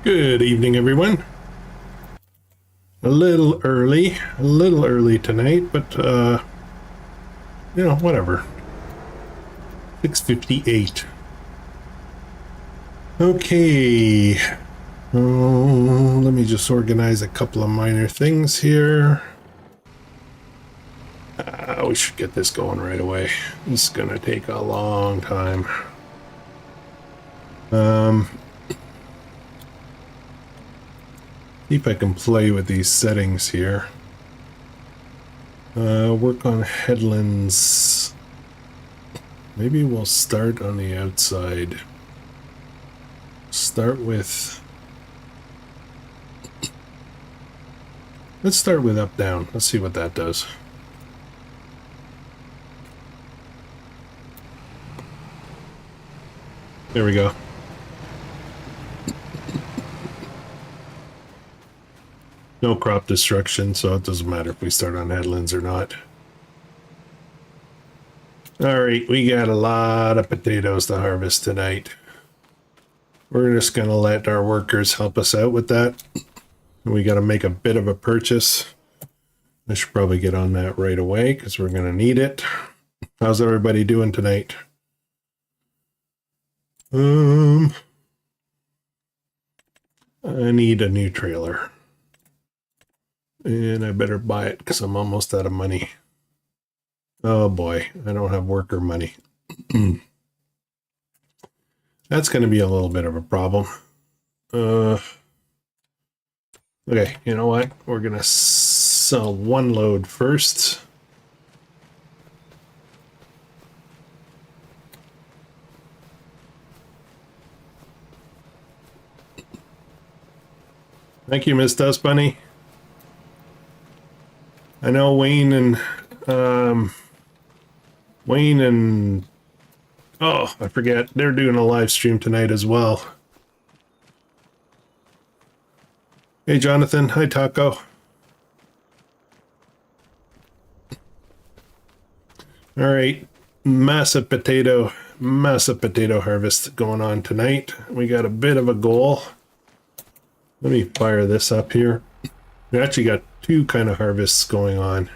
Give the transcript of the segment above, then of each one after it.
Good evening, everyone. A little early tonight, but whatever. 6:58. Okay. Let me just organize a couple of minor things here. We should get this going right away. This is gonna take a long time. See if I can play with these settings here. Work on headlands. Maybe we'll start on the outside. Let's start with up down. Let's see what that does. There we go. No crop destruction, so it doesn't matter if we start on headlands or not. All right, we got a lot of potatoes to harvest tonight. We're just going to let our workers help us out with that. We got to make a bit of a purchase. I should probably get on that right away because we're going to need it. How's everybody doing tonight? I need a new trailer. And I better buy it because I'm almost out of money. Oh boy, I don't have worker money. That's going to be a little bit of a problem. Okay, you know what? We're going to sell one load first. Thank you, Miss Dust Bunny. I know Wayne and oh, I forget, they're doing a live stream tonight as well. Hey Jonathan, hi Taco. All right, massive potato harvest going on tonight. We got a bit of a goal. Let me fire this up here. We actually got two kind of harvests going on.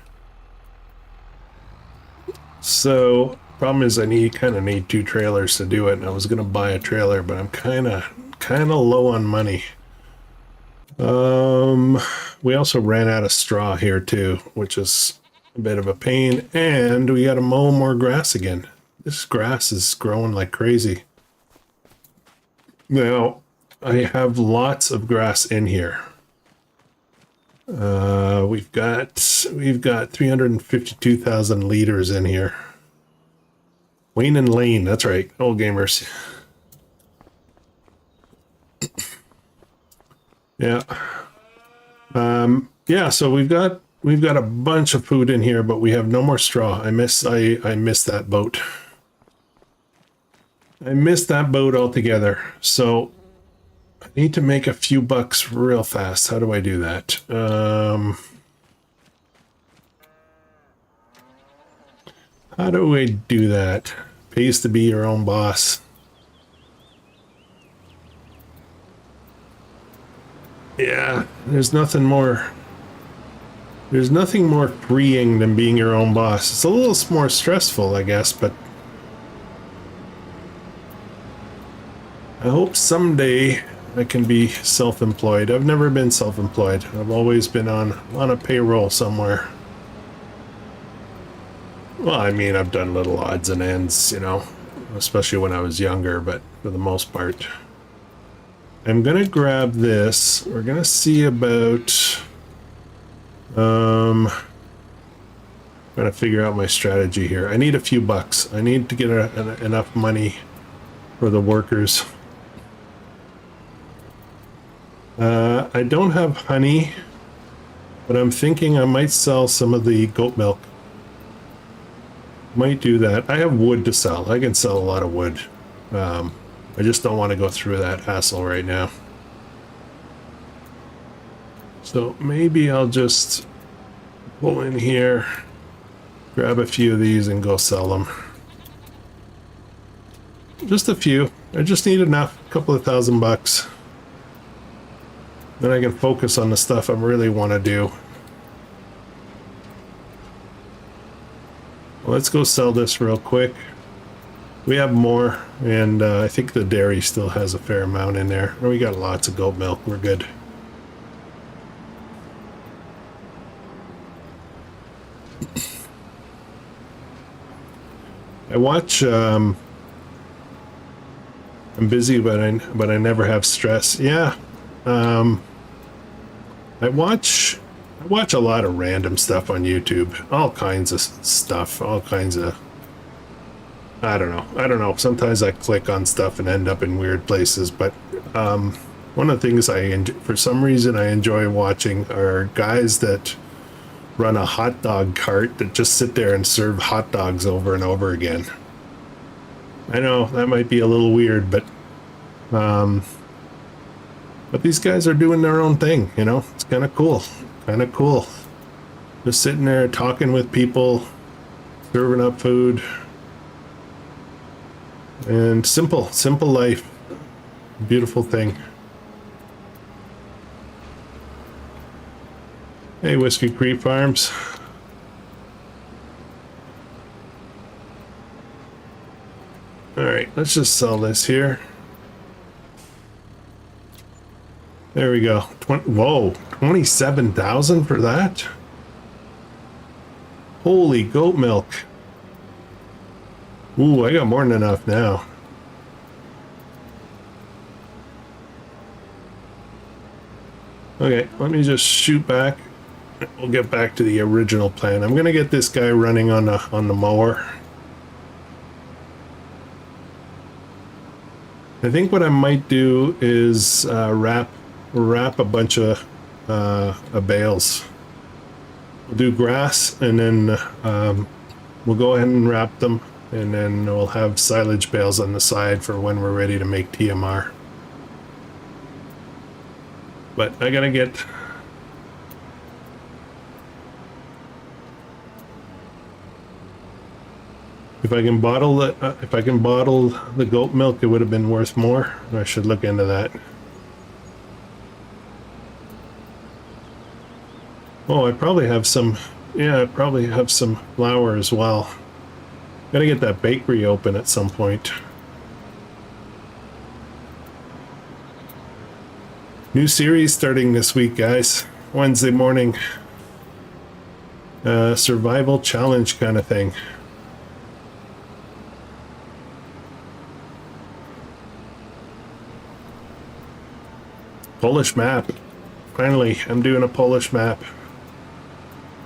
So problem is I kind of need two trailers to do it, and I was gonna buy a trailer, but I'm kind of low on money. We also ran out of straw here too, which is a bit of a pain, and we got to mow more grass again. This grass is growing like crazy. Now I have lots of grass in here. We've got 352,000 liters in here. Wayne and Lane, that's right, old gamers. Yeah. Yeah, so we've got a bunch of food in here, but we have no more straw. I missed that boat. I missed that boat altogether. So I need to make a few bucks real fast. How do I do that? How do I do that? Pays to be your own boss. Yeah, there's nothing more freeing than being your own boss. It's a little more stressful, I guess, but I hope someday I can be self-employed. I've never been self-employed. I've always been on a payroll somewhere. Well, I mean, I've done little odds and ends, you know, especially when I was younger, but for the most part. I'm gonna grab this. We're gonna see about trying to figure out my strategy here. I need a few bucks. I need to get enough money for the workers. I don't have honey, but I'm thinking I might sell some of the goat milk. Might do that. I have wood to sell. I can sell a lot of wood. I just don't want to go through that hassle right now. So maybe I'll just pull in here, grab a few of these and go sell them. Just a few. I just need enough, a couple of $1,000. Then I can focus on the stuff I really want to do. Well, let's go sell this real quick. We have more, and I think the dairy still has a fair amount in there. We got lots of goat milk. We're good. I watch. I'm busy, but I never have stress. Yeah. I watch a lot of random stuff on YouTube. All kinds of stuff. All kinds of. I don't know. Sometimes I click on stuff and end up in weird places, but one of the things for some reason I enjoy watching are guys that run a hot dog cart that just sit there and serve hot dogs over and over again. I know that might be a little weird, but these guys are doing their own thing, you know? It's kind of cool. Just sitting there talking with people, serving up food. And simple life. Beautiful thing. Hey, Whiskey Creek Farms. All right, let's just sell this here. There we go. Whoa, 27,000 for that? Holy goat milk. Ooh, I got more than enough now. Okay, let me just shoot back. We'll get back to the original plan. I'm gonna get this guy running on the mower. I think what I might do is wrap a bunch of bales. We'll do grass, and then we'll go ahead and wrap them. And then we'll have silage bales on the side for when we're ready to make TMR. But I gotta get... If I can bottle the goat milk, it would have been worth more. I should look into that. Oh, I probably have some... Yeah, I probably have some flour as well. Gotta get that bakery open at some point. New series starting this week, guys. Wednesday morning. Survival challenge kind of thing. Polish map. Finally, I'm doing a Polish map.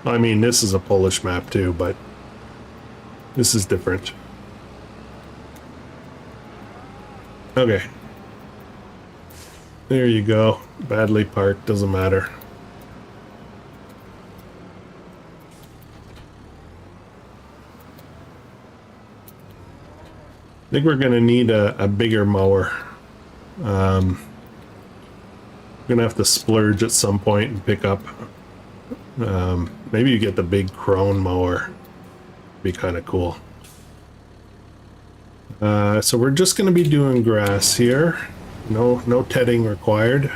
I mean, this is a Polish map too, but this is different. Okay. There you go. Badly parked, doesn't matter. I think we're gonna need a bigger mower. We're gonna have to splurge at some point and pick up. Maybe you get the big Krone mower. Be kind of cool. So we're just gonna be doing grass here. No tedding required.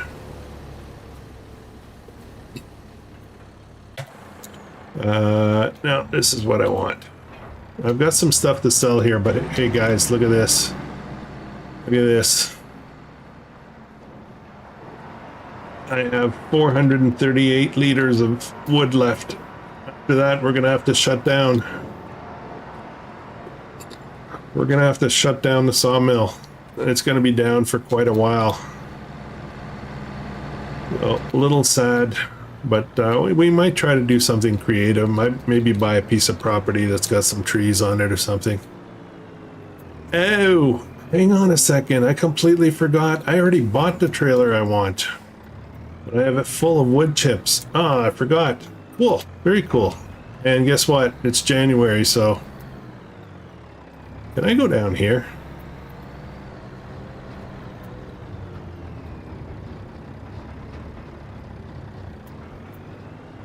Now this is what I want. I've got some stuff to sell here, but hey guys, look at this. Look at this. I have 438 liters of wood left. After that, we're gonna have to shut down. We're gonna have to shut down the sawmill. It's gonna be down for quite a while. Well, a little sad, but we might try to do something creative. Maybe buy a piece of property that's got some trees on it or something. Oh, hang on a second. I completely forgot. I already bought the trailer I want. But I have it full of wood chips. Ah, I forgot. Cool. Very cool. And guess what? It's January, so... Can I go down here?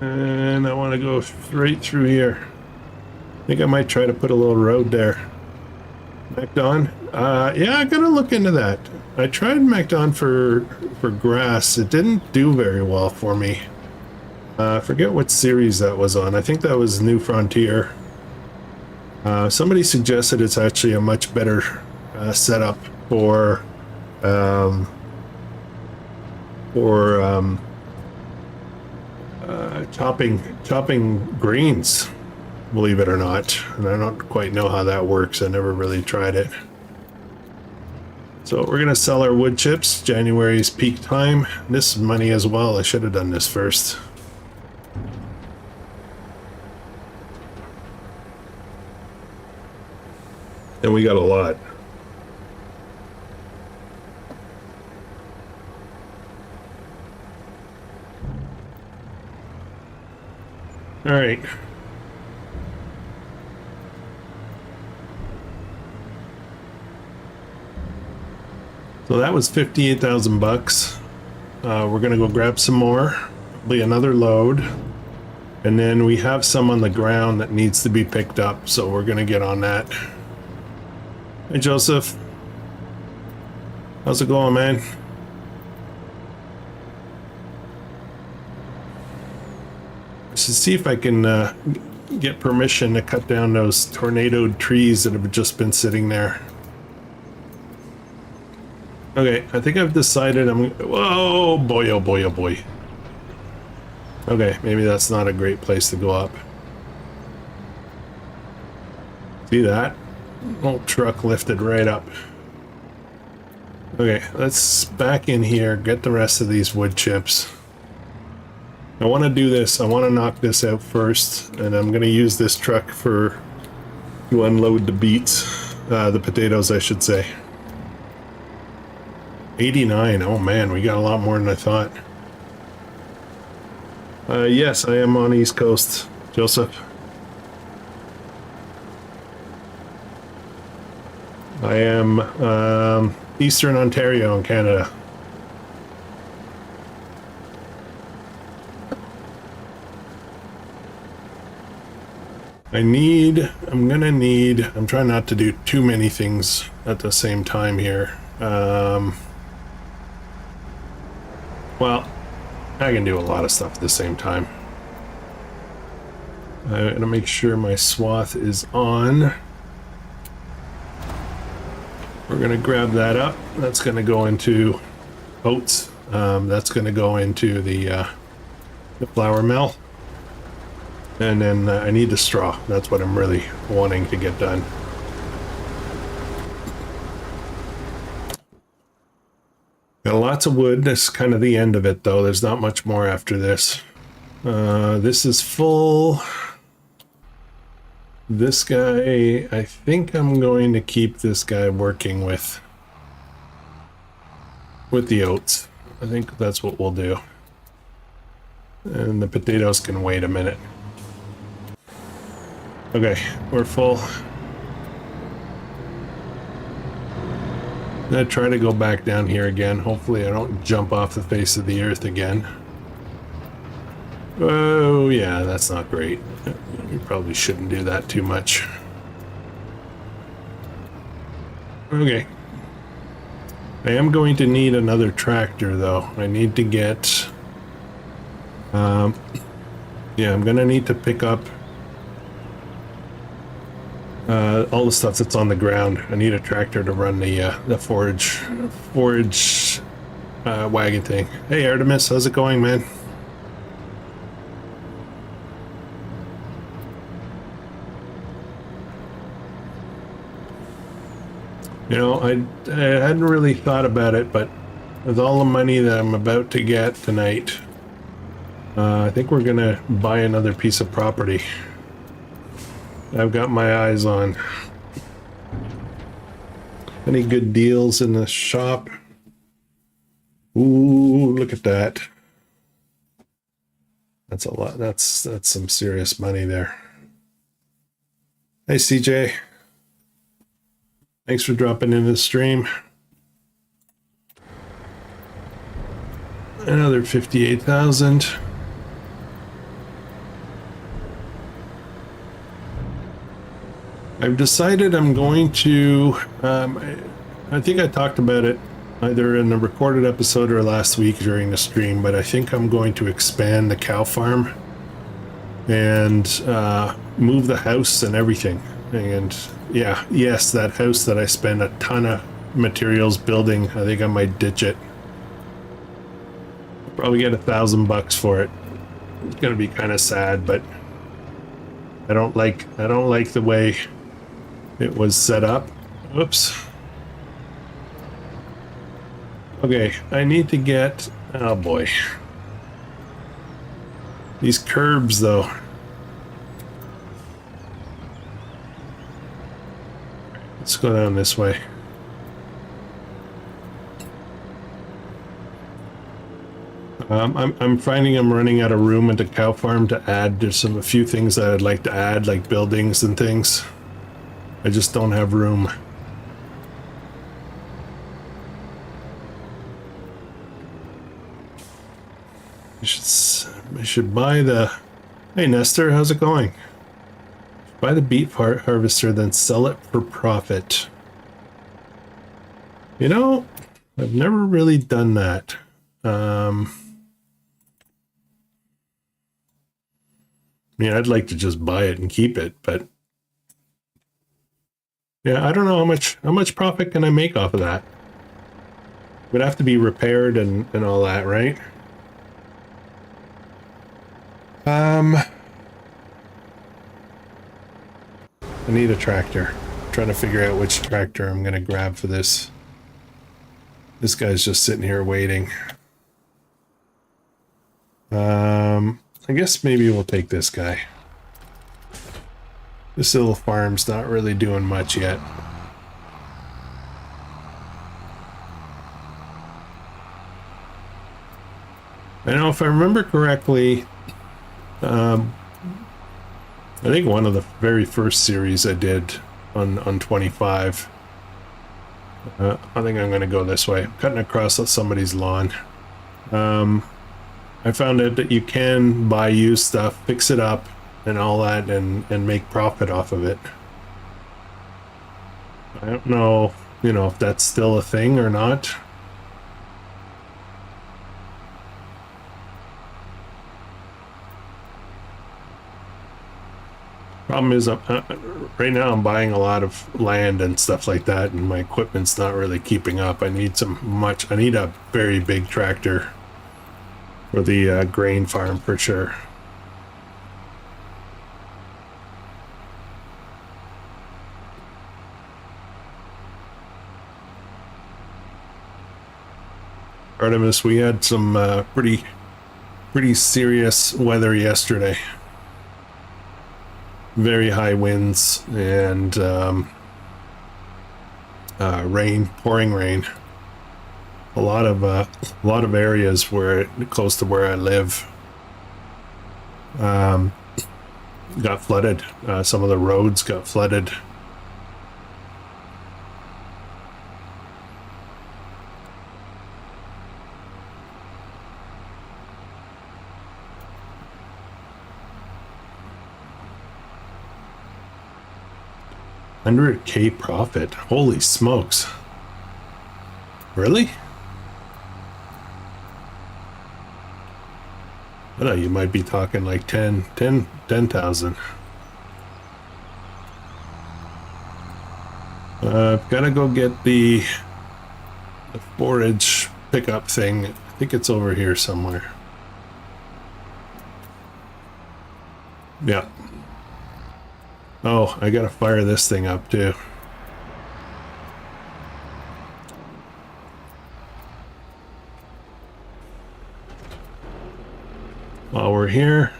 And I want to go straight through here. I think I might try to put a little road there. Back on? Yeah, I'm gonna look into that. I tried MacDon for grass. It didn't do very well for me. I forget what series that was on. I think that was New Frontier. Somebody suggested it's actually a much better setup for chopping greens, believe it or not. And I don't quite know how that works. I never really tried it. So we're gonna sell our wood chips. January's peak time. This is money as well. I should have done this first. And we got a lot. All right. So that was 58,000 bucks. We're gonna go grab some more, probably another load, and then we have some on the ground that needs to be picked up. So we're gonna get on that. Hey Joseph, how's it going, man? To see if I can get permission to cut down those tornadoed trees that have just been sitting there. Okay, I think I've decided I'm... Whoa, boy, oh boy, oh boy. Okay, maybe that's not a great place to go up. See that? Old truck lifted right up. Okay, let's back in here, get the rest of these wood chips. I want to do this. I want to knock this out first, and I'm going to use this truck to unload the beets, the potatoes, I should say. 89. Oh man, we got a lot more than I thought. Yes, I am on East Coast, Joseph. I am Eastern Ontario in Canada. I'm trying not to do too many things at the same time here. Well, I can do a lot of stuff at the same time. I'm gonna make sure my swath is on. We're gonna grab that up. That's gonna go into oats. That's gonna go into the flour mill. And then I need the straw. That's what I'm really wanting to get done. Got lots of wood. This is kind of the end of it, though. There's not much more after this. This is full. This guy, I think I'm going to keep this guy working with the oats. I think that's what we'll do. And the potatoes can wait a minute. Okay, we're full. I'm gonna try to go back down here again. Hopefully I don't jump off the face of the earth again. Oh yeah, that's not great. You probably shouldn't do that too much. Okay. I am going to need another tractor though. I need to get... yeah, I'm gonna need to pick up all the stuff that's on the ground. I need a tractor to run the forage wagon thing. Hey Artemis, how's it going, man? You know, I hadn't really thought about it, but with all the money that I'm about to get tonight, I think we're gonna buy another piece of property. I've got my eyes on. Any good deals in the shop? Ooh, look at that. That's a lot. That's some serious money there. Hey CJ. Thanks for dropping into the stream. Another 58,000. I've decided I'm going to, I think I talked about it either in a recorded episode or last week during the stream, but I think I'm going to expand the cow farm and move the house and everything. And yeah, yes, that house that I spent a ton of materials building, I think I might ditch it. Probably get $1,000 for it. It's gonna be kind of sad, but I don't like the way it was set up. Oops. Okay, I need to get, oh boy. These curbs though. Let's go down this way. I'm finding I'm running out of room at the cow farm to add. There's a few things that I'd like to add, like buildings and things. I just don't have room. I should buy the... Hey Nestor, how's it going? Buy the beet harvester, then sell it for profit. You know, I've never really done that. I mean, I'd like to just buy it and keep it, but yeah, I don't know how much profit can I make off of that? Would have to be repaired and all that, right? I need a tractor. I'm trying to figure out which tractor I'm gonna grab for this. This guy's just sitting here waiting. I guess maybe we'll take this guy. This little farm's not really doing much yet. I know if I remember correctly, I think one of the very first series I did on 25. I think I'm going to go this way. I'm cutting across somebody's lawn. I found out that you can buy used stuff, fix it up, and all that, and make profit off of it. I don't know, you know, if that's still a thing or not. Problem is, right now I'm buying a lot of land and stuff like that, and my equipment's not really keeping up. I need I need a very big tractor for the grain farm for sure. Artemis, we had some pretty serious weather yesterday. Very high winds and rain, pouring rain. A lot of areas where close to where I live got flooded. Some of the roads got flooded. $100K profit. Holy smokes. Really? I thought you might be talking like 10,000. I've got to go get the forage pickup thing. I think it's over here somewhere. Yeah. Oh, I gotta fire this thing up too. While we're here,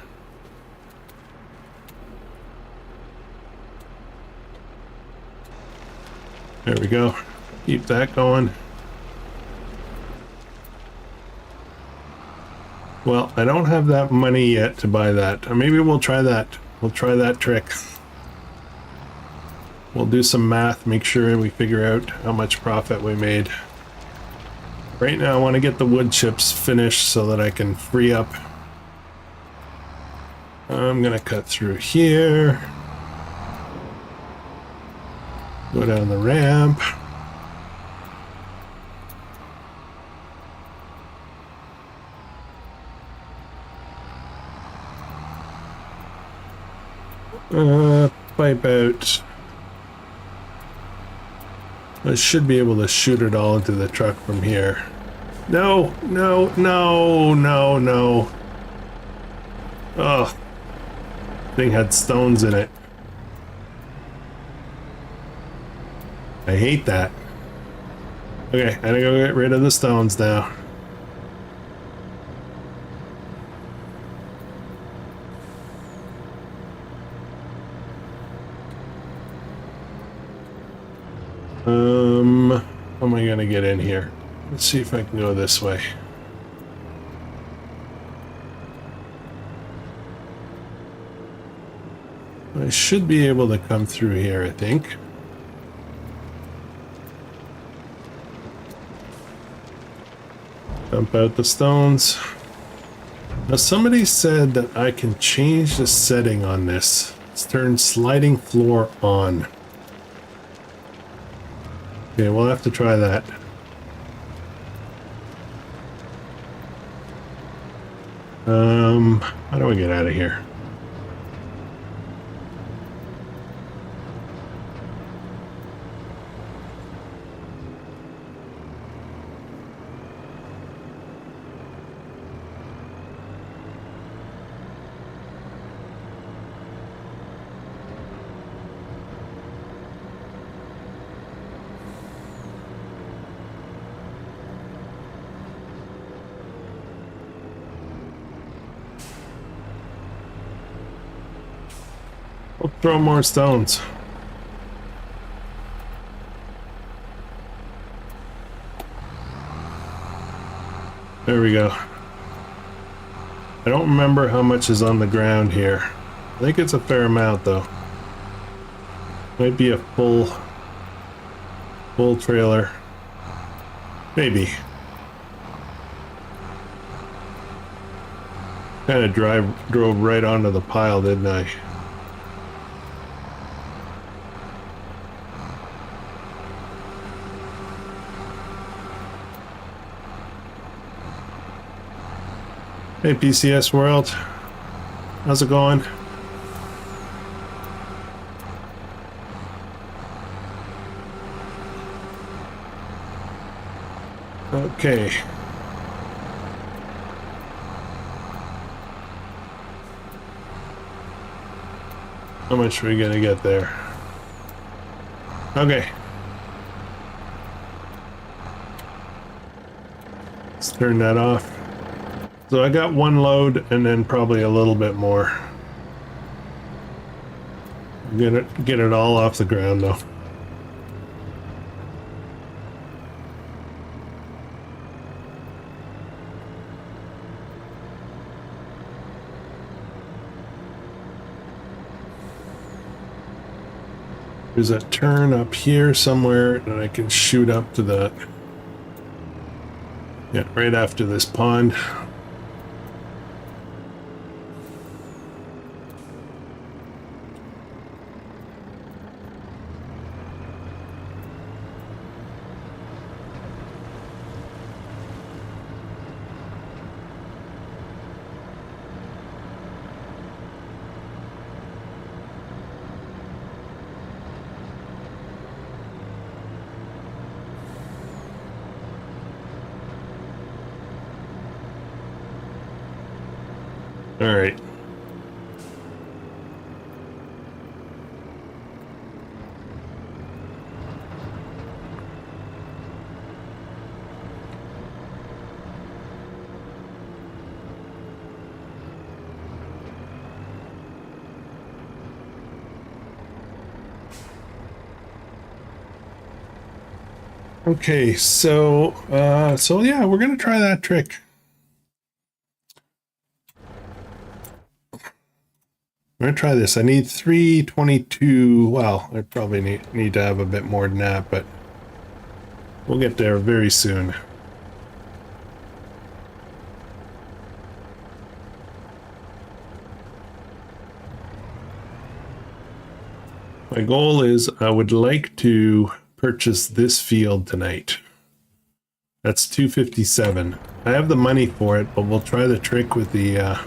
there we go. Keep that going. Well, I don't have that money yet to buy that. Or maybe we'll try that. We'll try that trick. We'll do some math, make sure we figure out how much profit we made. Right now I want to get the wood chips finished so that I can free up. I'm gonna cut through here. Go down the ramp. Pipe out. I should be able to shoot it all into the truck from here. No, no, no, no, no. Oh, thing had stones in it. I hate that. Okay, I gotta go get rid of the stones now. How am I gonna get in here? Let's see if I can go this way. I should be able to come through here, I think. Dump out the stones. Now somebody said that I can change the setting on this. Let's turn sliding floor on. Okay, we'll have to try that. How do I get out of here? We'll throw more stones. There we go. I don't remember how much is on the ground here. I think it's a fair amount though. Might be a full trailer. Maybe. Kind of drove right onto the pile, didn't I? Hey PCS World, how's it going? Okay. How much are we gonna get there? Okay. Let's turn that off. So I got one load and then probably a little bit more. Get it all off the ground though. There's a turn up here somewhere that I can shoot up to that. Yeah, right after this pond. All right. Okay, so yeah, we're gonna try that trick. I'm gonna try this. I need 322. Well, I probably need to have a bit more than that, but we'll get there very soon. My goal is I would like to purchase this field tonight. That's 257. I have the money for it, but we'll try the trick with the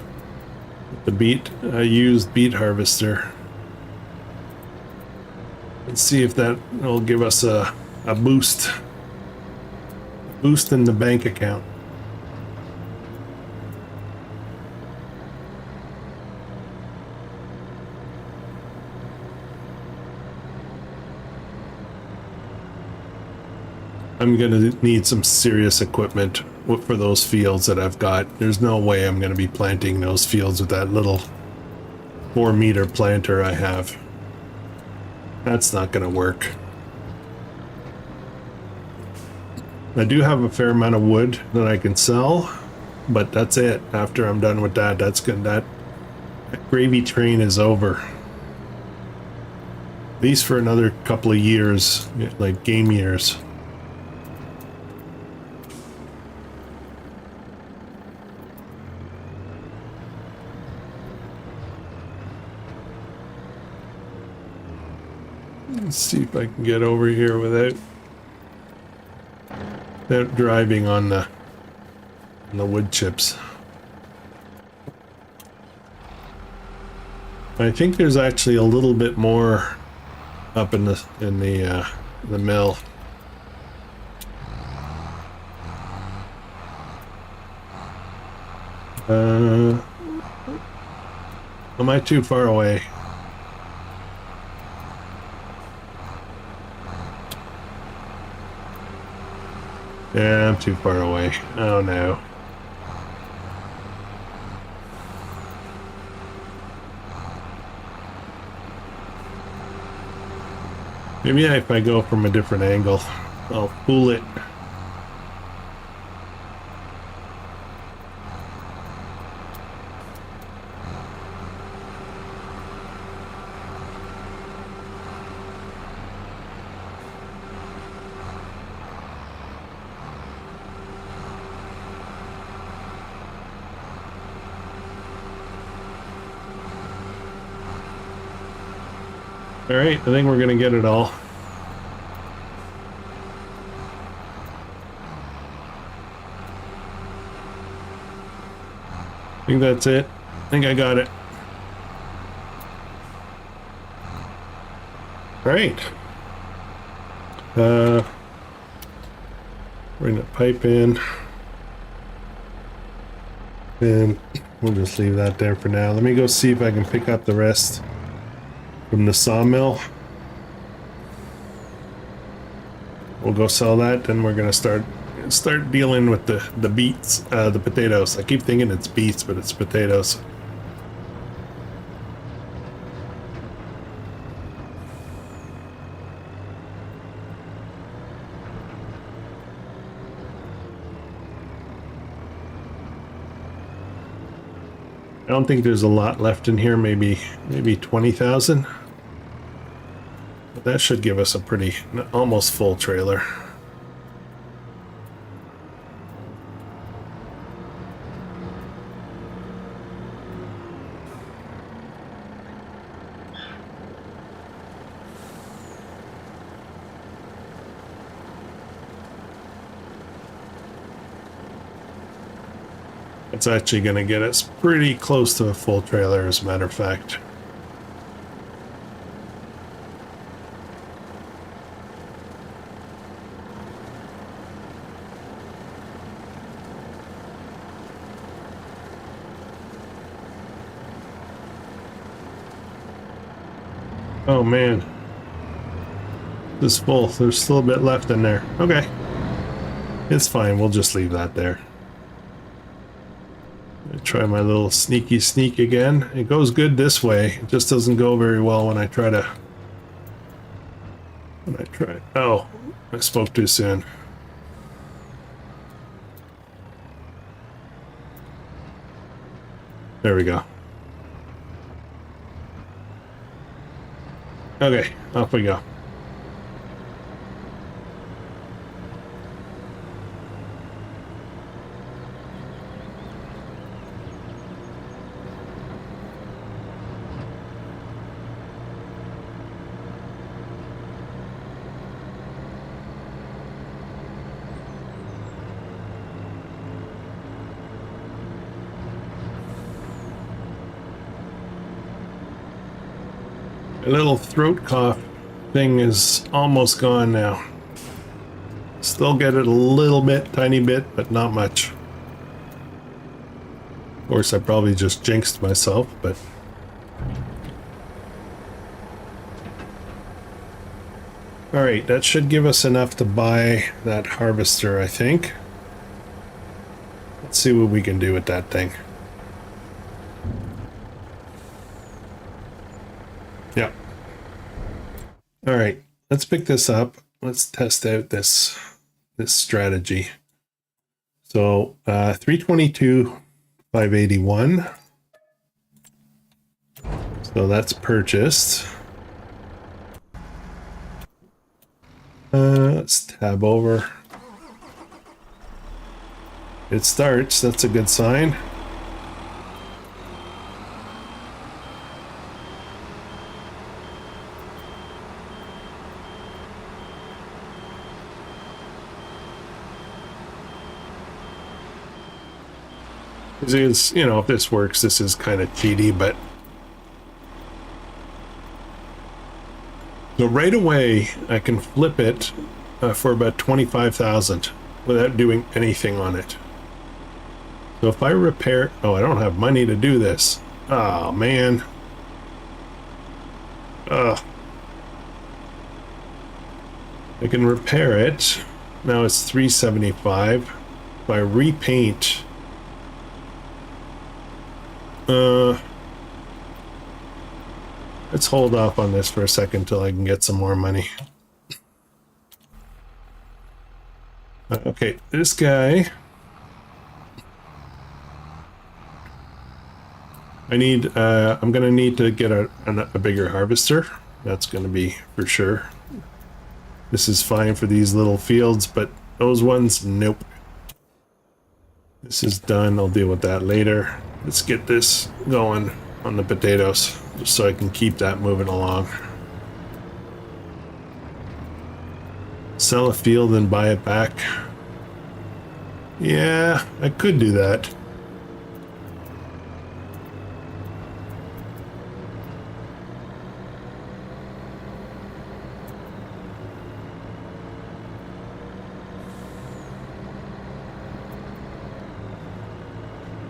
used beet harvester. Let's see if that will give us a boost. Boost in the bank account. I'm gonna need some serious equipment for those fields that I've got. There's no way I'm gonna be planting those fields with that little 4-meter planter I have. That's not gonna work. I do have a fair amount of wood that I can sell, but that's it. After I'm done with that, that's good. That gravy train is over. At least for another couple of years, like game years. Let's see if I can get over here without driving on the wood chips. I think there's actually a little bit more up in the mill. Am I too far away? Yeah, I'm too far away. Oh no. Maybe if I go from a different angle, I'll fool it. All right, I think we're gonna get it all. I think that's it. I think I got it. All right. Bring the pipe in. And we'll just leave that there for now. Let me go see if I can pick up the rest from the sawmill. We'll go sell that, then we're gonna start dealing with the beets, the potatoes. I keep thinking it's beets, but it's potatoes. I don't think there's a lot left in here, maybe 20,000. But that should give us a pretty, almost full trailer. It's actually going to get us pretty close to a full trailer, as a matter of fact. Oh man, this is full. There's still a bit left in there. Okay, it's fine. We'll just leave that there. Try my little sneaky sneak again. It goes good this way. It just doesn't go very well when I try to... Oh, I spoke too soon. There we go. Okay, off we go. A little throat cough thing is almost gone now. Still get it a little bit, tiny bit, but not much. Of course, I probably just jinxed myself, but... Alright, that should give us enough to buy that harvester, I think. Let's see what we can do with that thing. Yep. Alright, let's pick this up. Let's test out this strategy. So 322, 581. So that's purchased. Let's tab over. It starts, that's a good sign. Is, you know, if this works, this is kind of cheaty, but so right away I can flip it for about 25,000 without doing anything on it. So if I repair, oh, I don't have money to do this. Oh man. Ugh. I can repair it. Now it's 375. If I repaint. Let's hold off on this for a second till I can get some more money. Okay, this guy. I'm gonna need to get a bigger harvester. That's gonna be for sure. This is fine for these little fields, but those ones, nope. This is done, I'll deal with that later. Let's get this going on the potatoes, just so I can keep that moving along. Sell a field and buy it back. Yeah, I could do that.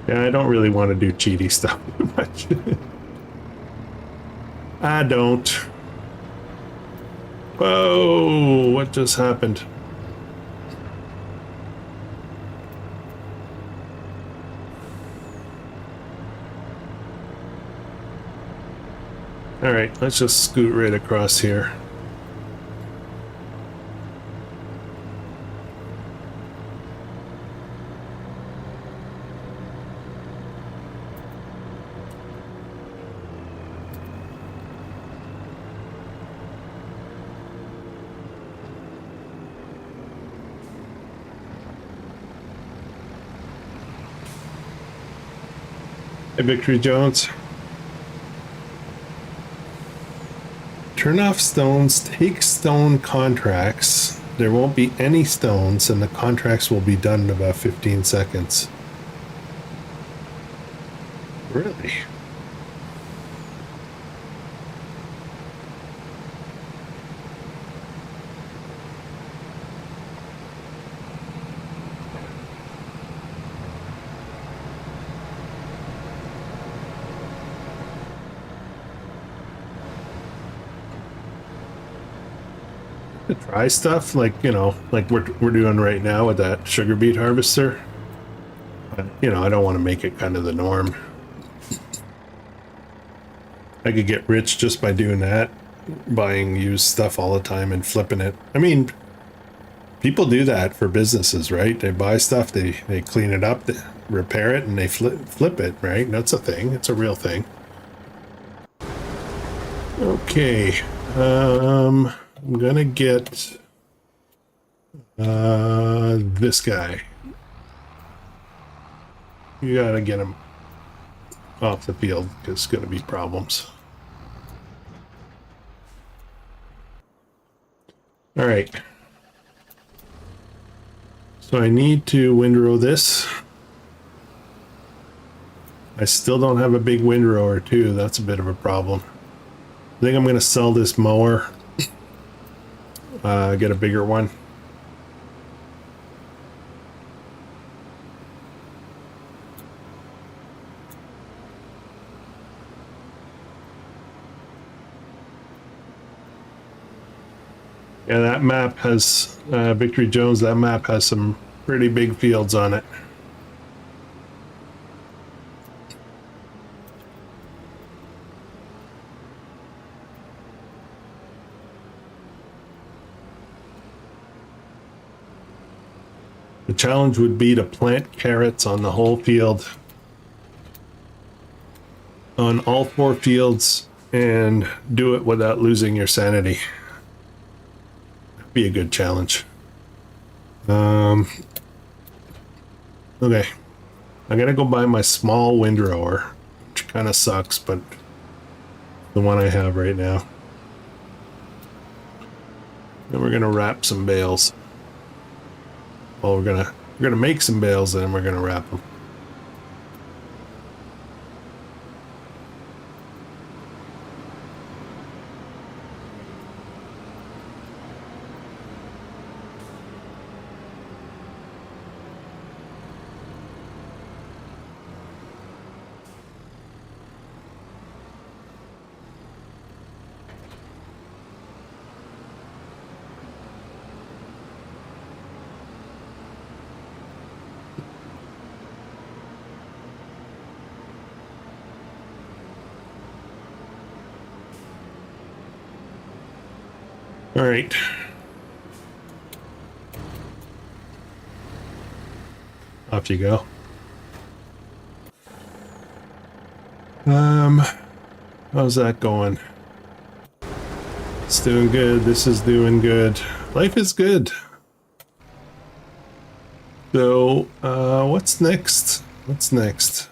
Yeah, I don't really want to do cheaty stuff too much. I don't. Whoa, what just happened? All right, let's just scoot right across here. Hey, Victory Jones. Turn off stones, take stone contracts. There won't be any stones and the contracts will be done in about 15 seconds. Really? To try stuff like, you know, like we're doing right now with that sugar beet harvester. But, you know, I don't want to make it kind of the norm. I could get rich just by doing that, buying used stuff all the time and flipping it. I mean, people do that for businesses, right? They buy stuff, they clean it up, they repair it, and they flip it, right? That's a thing. It's a real thing. Okay. I'm gonna get this guy. You gotta get him off the field because it's gonna be problems. All right. So I need to windrow this. I still don't have a big windrower too. That's a bit of a problem. I think I'm gonna sell this mower get a bigger one. Yeah, that map has, Victory Jones, that map has some pretty big fields on it. The challenge would be to plant carrots on the whole field, on all 4 fields, and do it without losing your sanity. Be a good challenge. Okay, I gotta go buy my small windrower, which kind of sucks, but the one I have right now. Then we're gonna wrap some bales. Well, we're gonna make some bales, and then we're gonna wrap them. All right. Off you go. How's that going? It's doing good. This is doing good. Life is good. So, what's next? What's next?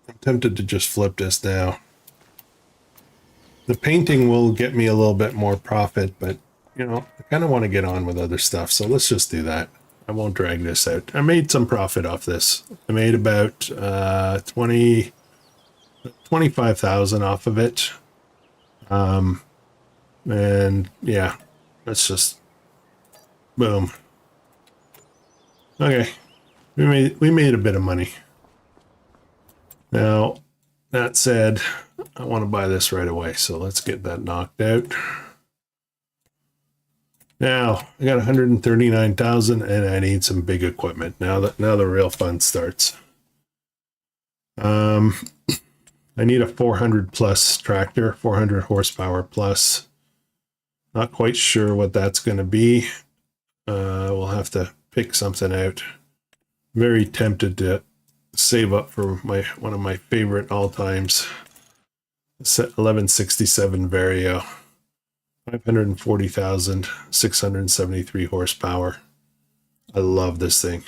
I'm tempted to just flip this now. The painting will get me a little bit more profit, but, you know, I kind of want to get on with other stuff, so let's just do that. I won't drag this out. I made some profit off this. I made about 25,000 off of it. And yeah, let's just boom. Okay, we made a bit of money. Now, that said, I want to buy this right away, so let's get that knocked out. Now, I got 139,000 and I need some big equipment. Now the real fun starts. I need a 400 plus tractor, 400 horsepower plus. Not quite sure what that's going to be. We'll have to pick something out. Very tempted to save up for one of my favorite all times. 1167 Vario. 540,000, 673 horsepower. I love this thing.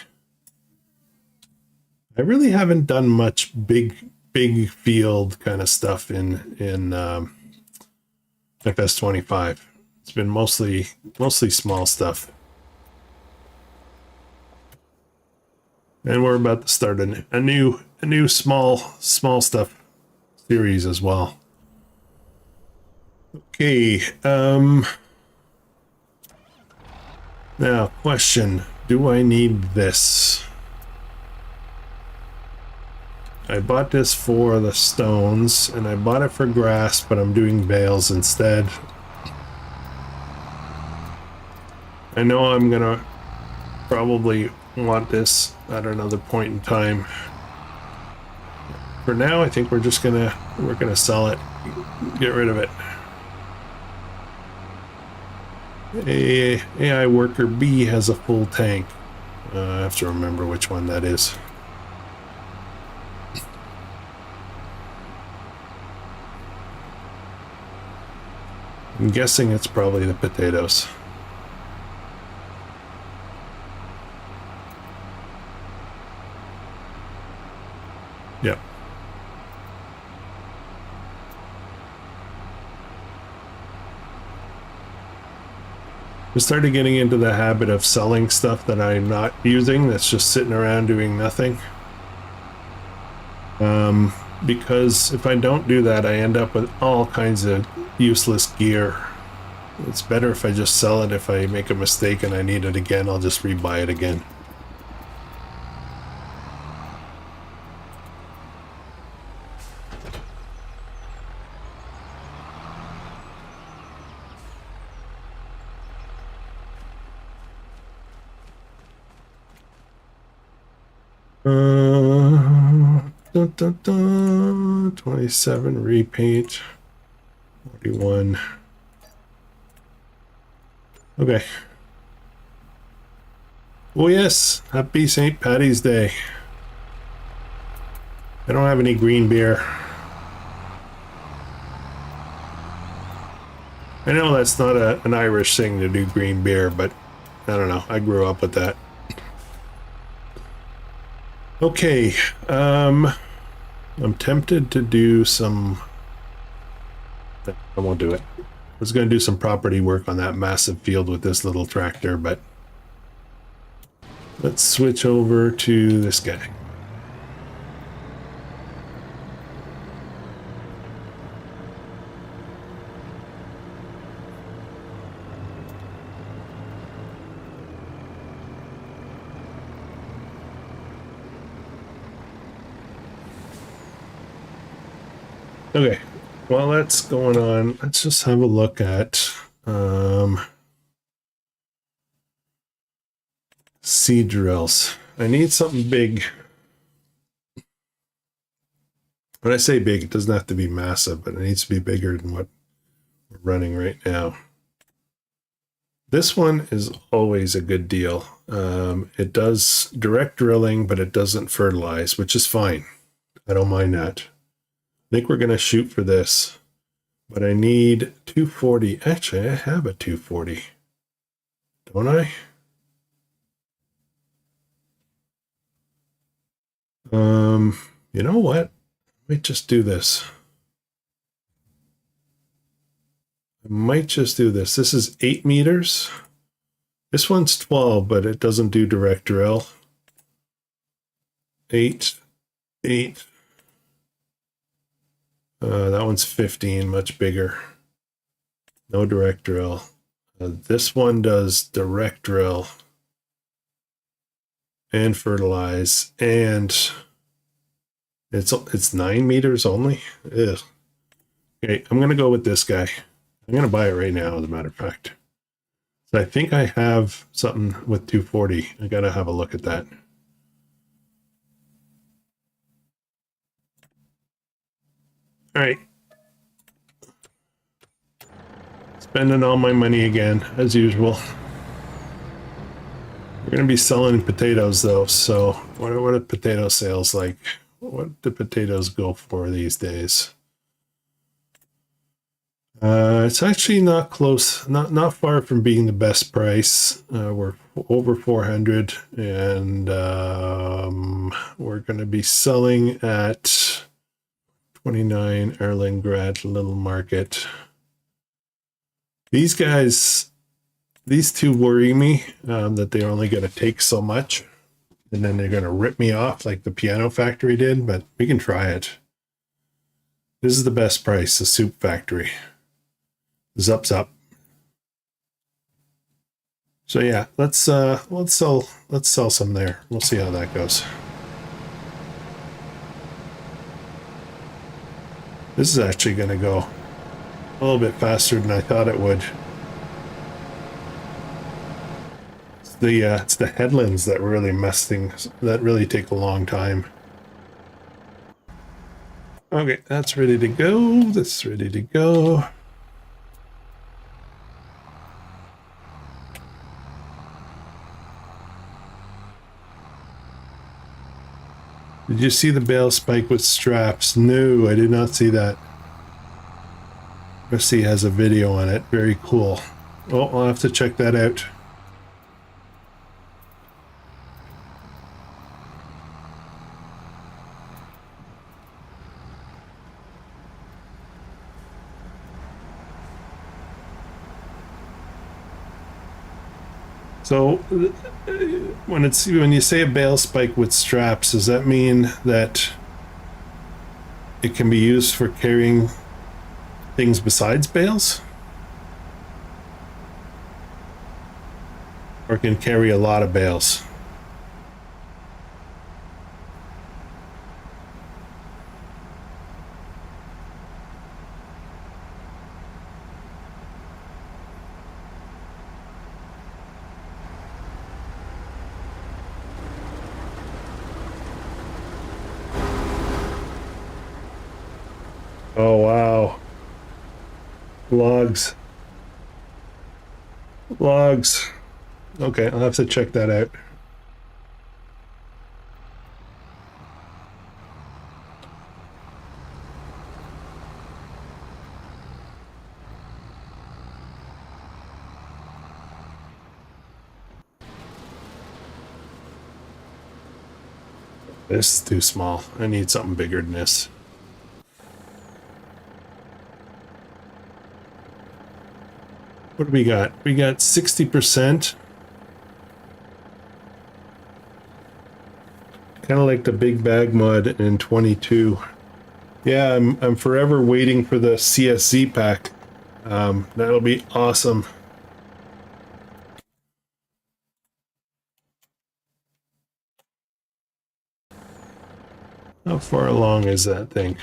I really haven't done much big field kind of stuff in FS25. It's been mostly small stuff. And we're about to start a new small stuff series as well. Okay, now question, do I need this? I bought this for the stones, and I bought it for grass, but I'm doing bales instead. I know I'm gonna probably want this at another point in time. For now, I think we're gonna sell it, get rid of it. AI worker B has a full tank. I have to remember which one that is. I'm guessing it's probably the potatoes. Yep. I started getting into the habit of selling stuff that I'm not using, that's just sitting around doing nothing. Because if I don't do that, I end up with all kinds of useless gear. It's better if I just sell it. If I make a mistake and I need it again, I'll just rebuy it again. Dun, dun, dun, 27 repaint, 41. Okay. Oh yes, happy St. Patty's Day. I don't have any green beer. I know that's not an Irish thing to do green beer, but I don't know. I grew up with that. Okay, I'm tempted to do some... I won't do it. I was going to do some property work on that massive field with this little tractor, but let's switch over to this guy. Okay, while that's going on, let's just have a look at seed drills. I need something big. When I say big, it doesn't have to be massive, but it needs to be bigger than what we're running right now. This one is always a good deal. It does direct drilling, but it doesn't fertilize, which is fine. I don't mind that. I think we're going to shoot for this, but I need 240. Actually, I have a 240. Don't I? You know what? I might just do this. This is 8 meters. This one's 12, but it doesn't do direct drill. 8, 8. That one's 15, much bigger. No direct drill. This one does direct drill and fertilize, and it's 9 meters only. Ugh. Okay, I'm gonna go with this guy. I'm gonna buy it right now, as a matter of fact. So I think I have something with 240. I gotta have a look at that. All right. Spending all my money again, as usual. We're going to be selling potatoes, though, so what are potato sales like? What do potatoes go for these days? It's actually not close, not far from being the best price. We're over 400, and we're going to be selling at 29 Erlengrad Little Market. These guys, these two worry me, that they're only going to take so much, and then they're going to rip me off like the piano factory did, but we can try it. This is the best price, the soup factory. Zup's up. So yeah, let's sell some there. We'll see how that goes. This is actually going to go a little bit faster than I thought it would. It's the headlands that really mess things, that really take a long time. Okay, that's ready to go. That's ready to go. Did you see the bale spike with straps? No, I did not see that. Rusty has a video on it. Very cool. Oh, I'll have to check that out. So when you say a bale spike with straps, does that mean that it can be used for carrying things besides bales? or can carry a lot of bales. Oh, wow. Logs. Logs. Okay, I'll have to check that out. This is too small. I need something bigger than this. What do we got? We got 60%. Kind of like the big bag mod in 22. Yeah, I'm forever waiting for the CSZ pack. That'll be awesome. How far along is that thing?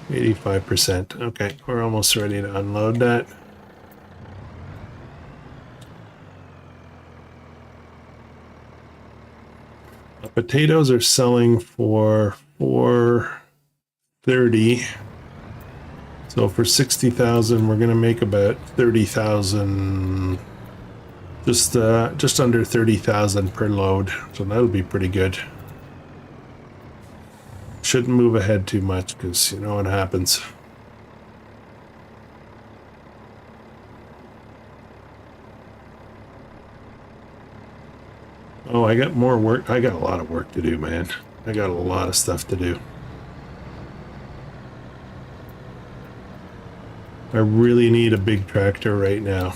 85%. Okay, we're almost ready to unload that. Potatoes are selling for $430. So for 60,000, we're gonna make about 30,000, just under 30,000 per load. So that'll be pretty good. Shouldn't move ahead too much because you know what happens. Oh, I got more work. I got a lot of work to do, man. I got a lot of stuff to do. I really need a big tractor right now.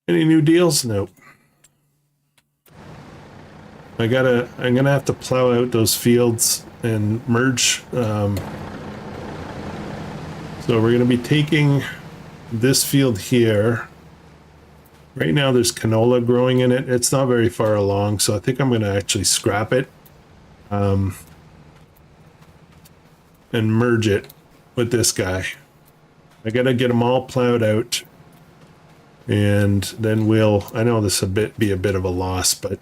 Any new deals? Nope. I'm gonna have to plow out those fields and merge. So we're gonna be taking this field here. Right now there's canola growing in it. It's not very far along, so I think I'm gonna actually scrap it. And merge it with this guy. I gotta get them all plowed out. And then I know this be a bit of a loss, but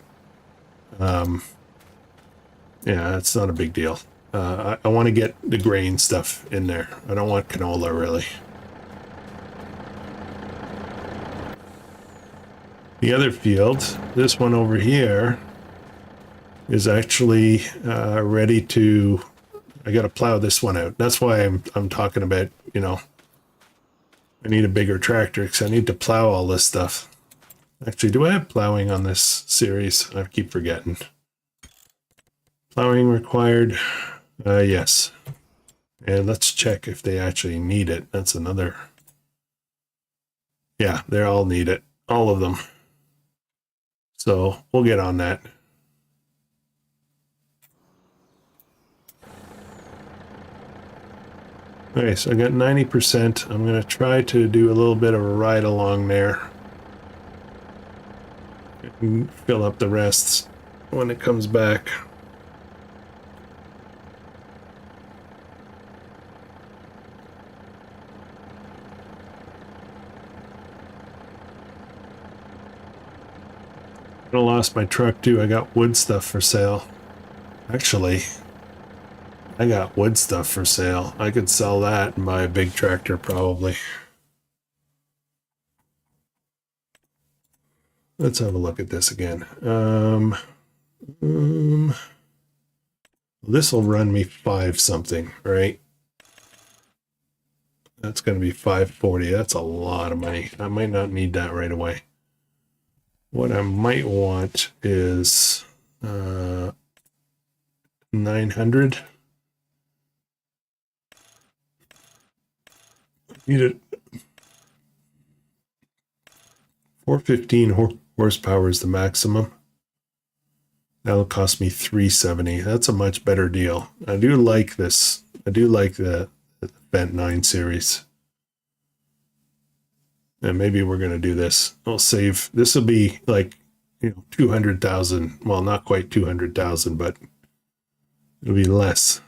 yeah, it's not a big deal. I want to get the grain stuff in there. I don't want canola, really. The other field, this one over here, is actually ready to... I got to plow this one out. That's why I'm talking about, you know, I need a bigger tractor because I need to plow all this stuff. Actually, do I have plowing on this series? I keep forgetting. Plowing required. Yes. And let's check if they actually need it. That's another. Yeah, they all need it. All of them. So we'll get on that. Okay, so I got 90%. I'm going to try to do a little bit of a ride along there. And fill up the rests when it comes back. I lost my truck too. I got wood stuff for sale. Actually, I got wood stuff for sale. I could sell that and buy a big tractor probably. Let's have a look at this again. This will run me 5 something, right? That's going to be 540. That's a lot of money. I might not need that right away. What I might want is 900. Need it. 415 horsepower is the maximum. That'll cost me $370. That's a much better deal. I do like this. I do like the bent 9 series. And maybe we're going to do this. I'll save. This will be like, 200,000. Well, not quite 200,000, but it'll be less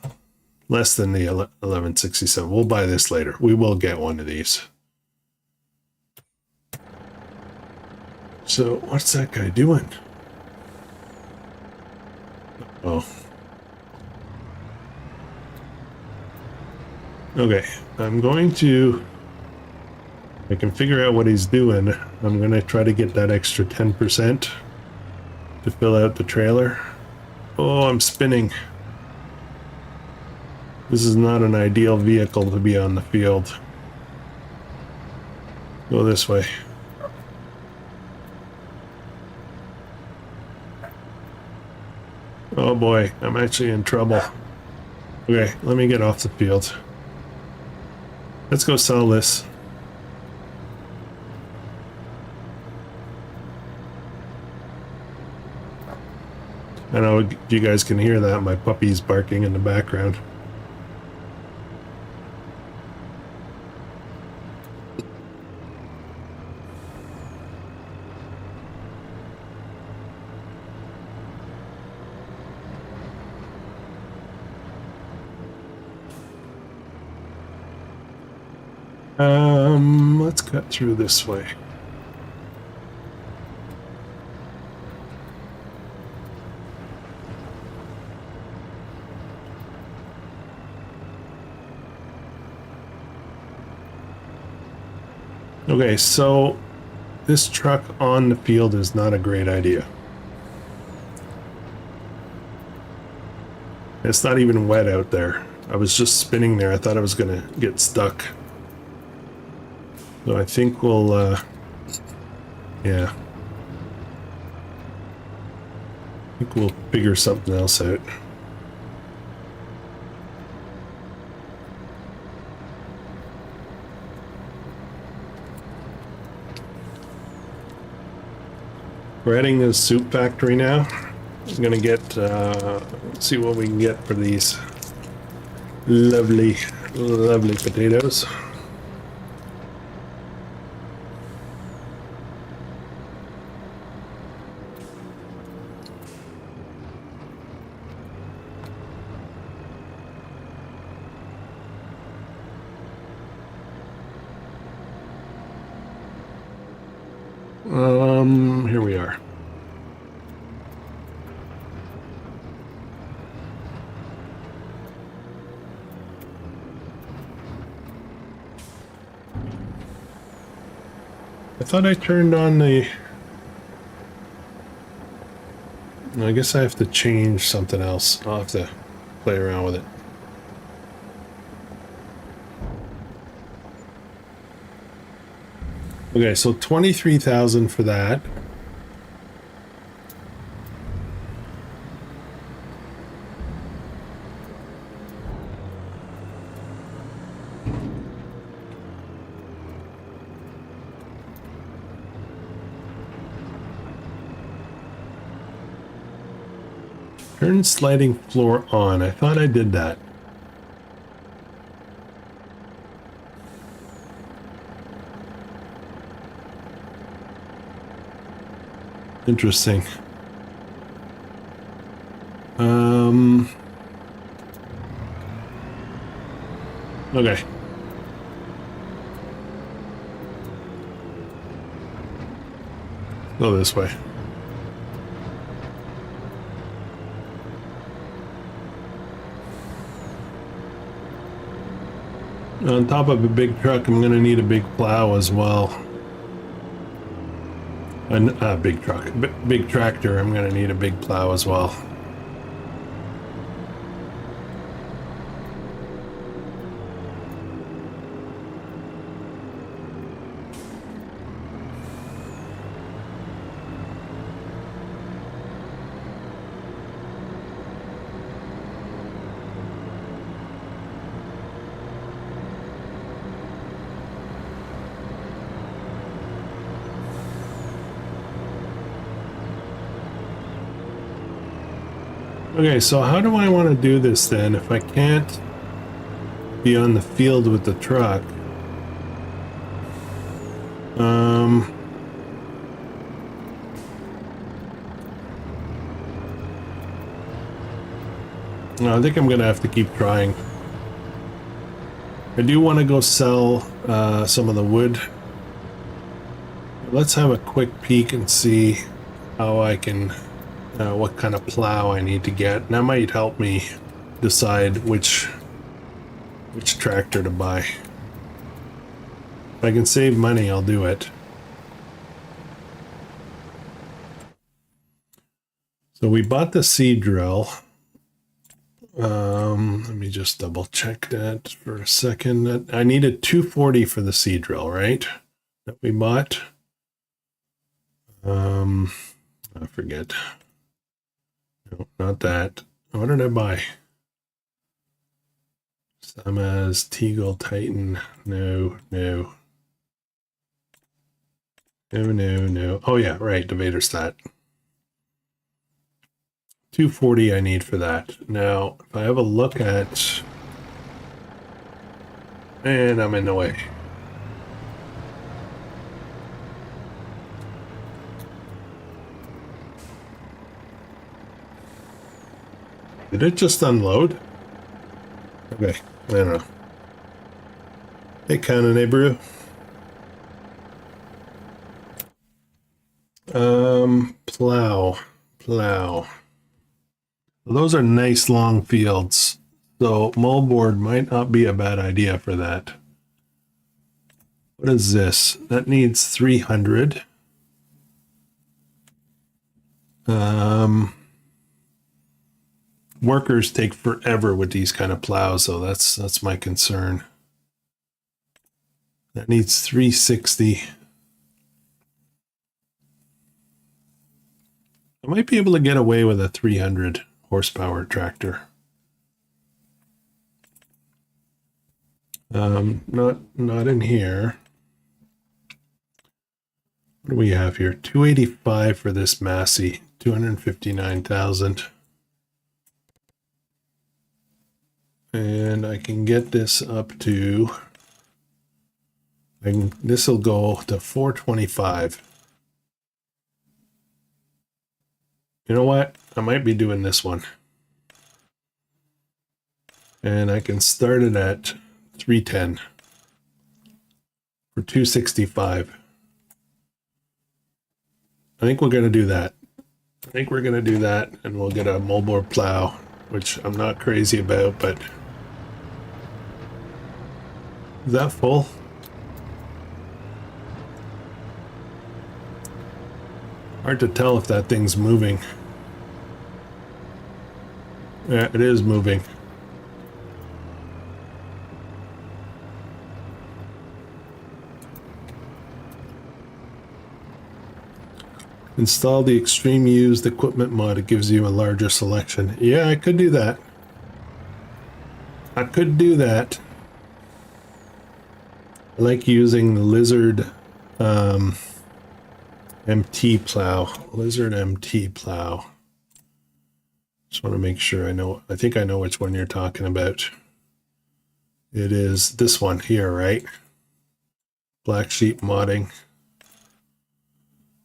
than the 1167. We'll buy this later. We will get one of these. So what's that guy doing? Oh. Okay, I'm going to, I can figure out what he's doing. I'm going to try to get that extra 10% to fill out the trailer. Oh, I'm spinning. This is not an ideal vehicle to be on the field. Go this way. Oh boy, I'm actually in trouble. Okay, let me get off the field. Let's go sell this. I know you guys can hear that. My puppy's barking in the background. Let's cut through this way. Okay, so this truck on the field is not a great idea. It's not even wet out there. I was just spinning there. I thought I was gonna get stuck. So I think we'll, yeah. I think we'll figure something else out. We're heading to the soup factory now. I'm gonna get, see what we can get for these lovely, lovely potatoes. Here we are. I thought I turned on the... I guess I have to change something else. I'll have to play around with it. Okay, so 23,000 for that. Turn sliding floor on. I thought I did that. Interesting. Okay. Go this way. On top of a big truck, I'm gonna need a big plow as well. A big truck, big tractor. I'm gonna need a big plow as well. Okay, so how do I want to do this then if I can't be on the field with the truck. I think I'm gonna have to keep trying. I do want to go sell some of the wood. Let's have a quick peek and see how I can, what kind of plow I need to get. And that might help me decide which tractor to buy. If I can save money, I'll do it. So we bought the seed drill. Let me just double check that for a second. I needed 240 for the seed drill, right? That we bought. I forget. No, not that. What did I buy? Samaz, Teagle, Titan. No. No. Oh yeah, right. The Vaderstat. 240 I need for that. Now, if I have a look at... And I'm in the way. Did it just unload? Okay, I don't know. Hey, Canone Brew. Plow. Those are nice long fields, so moldboard might not be a bad idea for that. What is this? That needs 300. Workers take forever with these kind of plows, so that's my concern. That needs 360. I might be able to get away with a 300 horsepower tractor. Not in here. What do we have here? 285 for this Massey, 259,000. And I can get this up to, this will go to 425. You know what? I might be doing this one. And I can start it at 310 for 265. I think we're going to do that. And we'll get a moldboard plow, which I'm not crazy about, but is that full? Hard to tell if that thing's moving. Yeah, it is moving. Install the extreme used equipment mod. It gives you a larger selection. Yeah, I could do that. I like using the Lizard MT plow. Lizard MT plow. Just want to make sure I know. I think I know which one you're talking about. It is this one here, right? Black Sheep modding.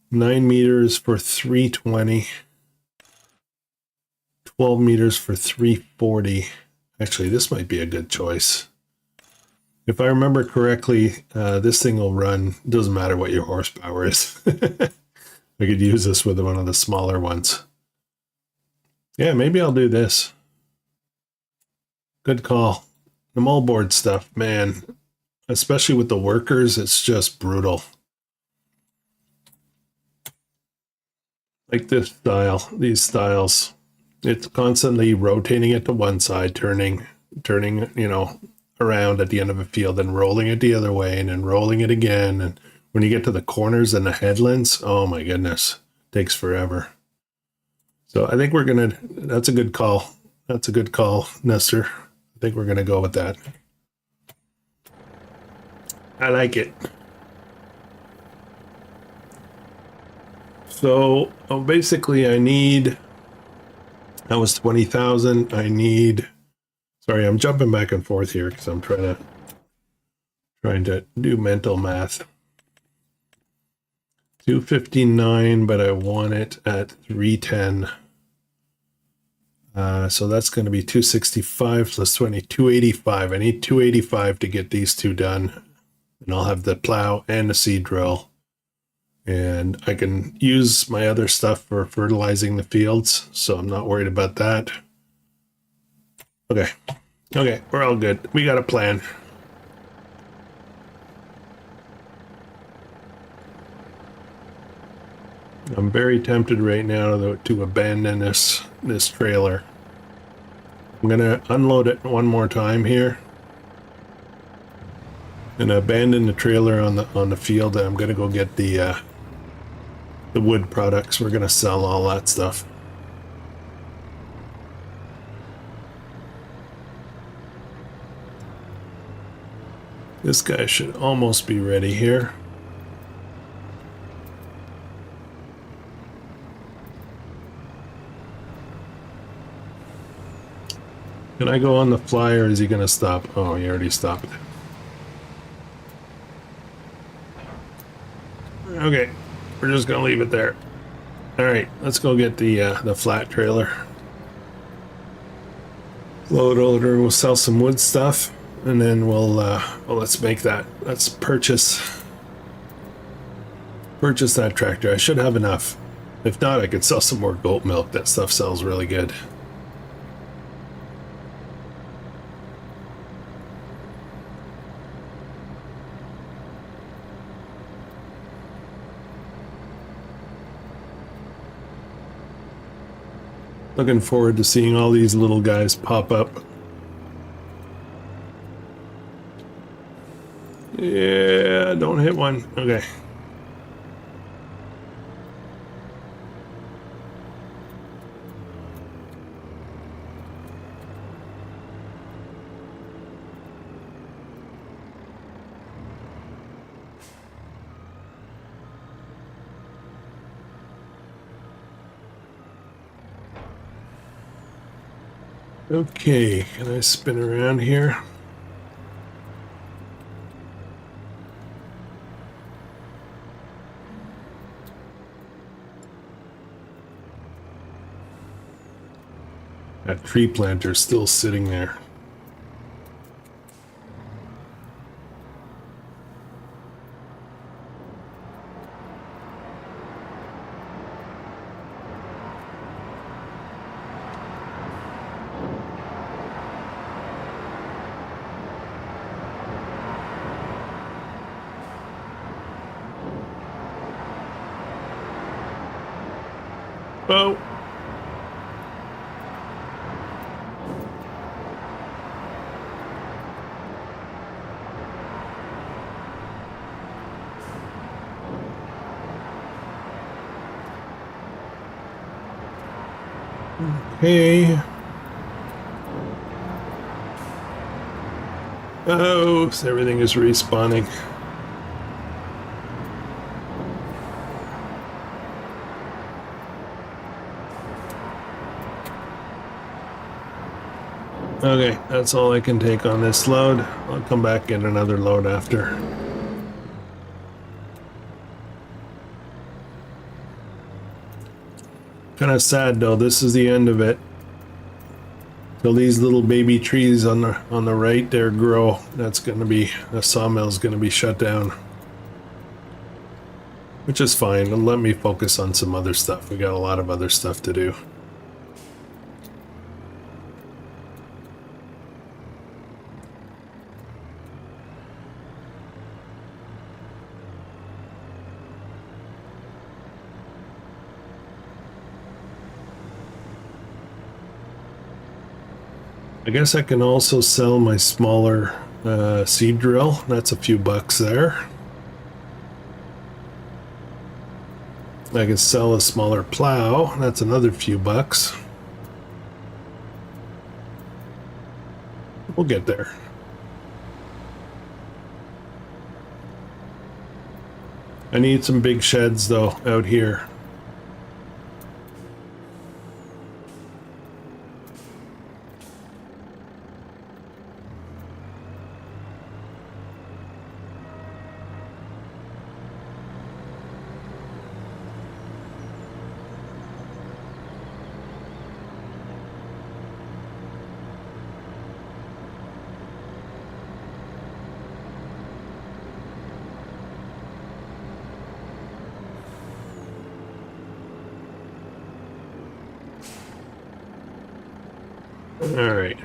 9 meters for 320. 12 meters for 340. Actually, this might be a good choice. If I remember correctly, this thing will run, doesn't matter what your horsepower is. I could use this with one of the smaller ones. Yeah, maybe I'll do this. Good call. The moldboard stuff, man, especially with the workers, it's just brutal. Like this style, these styles, it's constantly rotating it to one side, turning, you know, around at the end of a field and rolling it the other way and then rolling it again. And when you get to the corners and the headlands, oh my goodness, it takes forever. So I think that's a good call. That's a good call, Nestor. I think we're gonna go with that. I like it. So basically I need, that was 20,000. I need Sorry, I'm jumping back and forth here because I'm trying to do mental math. 259, but I want it at 310. So that's going to be 265 plus 20, 285. I need 285 to get these two done. And I'll have the plow and the seed drill. And I can use my other stuff for fertilizing the fields, so I'm not worried about that. Okay. Okay, we're all good. We got a plan. I'm very tempted right now though to abandon this trailer. I'm gonna unload it one more time here and abandon the trailer on the field, and I'm gonna go get the wood products. We're gonna sell all that stuff. This guy should almost be ready here. Can I go on the fly, or is he gonna stop? Oh, he already stopped. Okay, we're just gonna leave it there. All right, let's go get the flat trailer. Load over. We'll sell some wood stuff, and then well, let's make that. Let's purchase that tractor. I should have enough. If not, I could sell some more goat milk. That stuff sells really good. Looking forward to seeing all these little guys pop up. Yeah, don't hit one. Okay. Okay, can I spin around here? That tree planter's still sitting there. Oh. Okay. Oh, so everything is respawning. Okay, that's all I can take on this load. I'll come back and get another load after. Kind of sad though, this is the end of it. So these little baby trees on the right there grow. That's gonna be, the sawmill's gonna be shut down. Which is fine, and let me focus on some other stuff. We got a lot of other stuff to do. I guess I can also sell my smaller seed drill. That's a few bucks there. I can sell a smaller plow. That's another few bucks. We'll get there. I need some big sheds though out here. All right.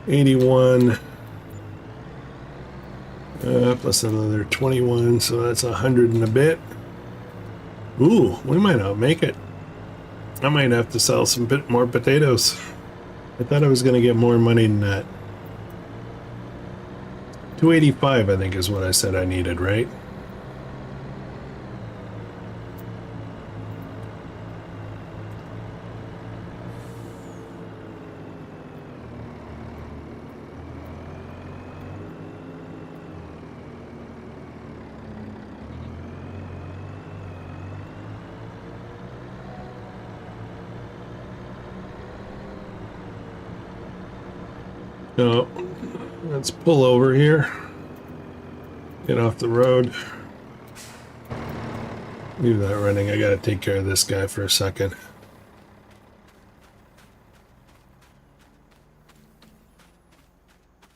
81 plus another 21, so that's 100 and a bit. Ooh, we might not make it. I might have to sell some bit more potatoes. I thought I was going to get more money than that. 285, I think, is what I said I needed, right? So, let's pull over here. Get off the road. Leave that running. I gotta take care of this guy for a second.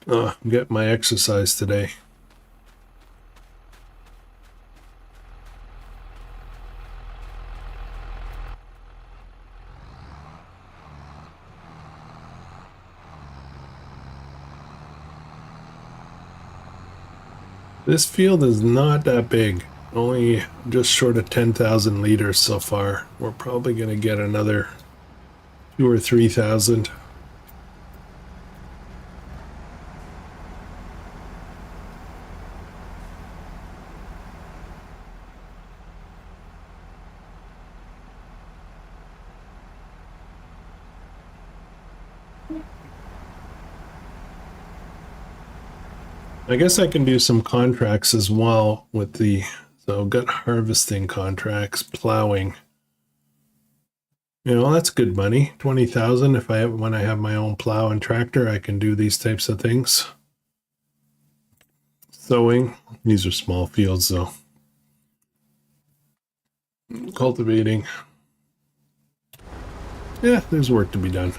Oh, I'm getting my exercise today. This field is not that big. Only just short of 10,000 liters so far. We're probably going to get another 2,000 or 3,000. I guess I can do some contracts as well with the, so got harvesting contracts, plowing. You know, that's good money. 20,000 if I have, when I have my own plow and tractor, I can do these types of things. Sowing, these are small fields though. Cultivating. Yeah, there's work to be done.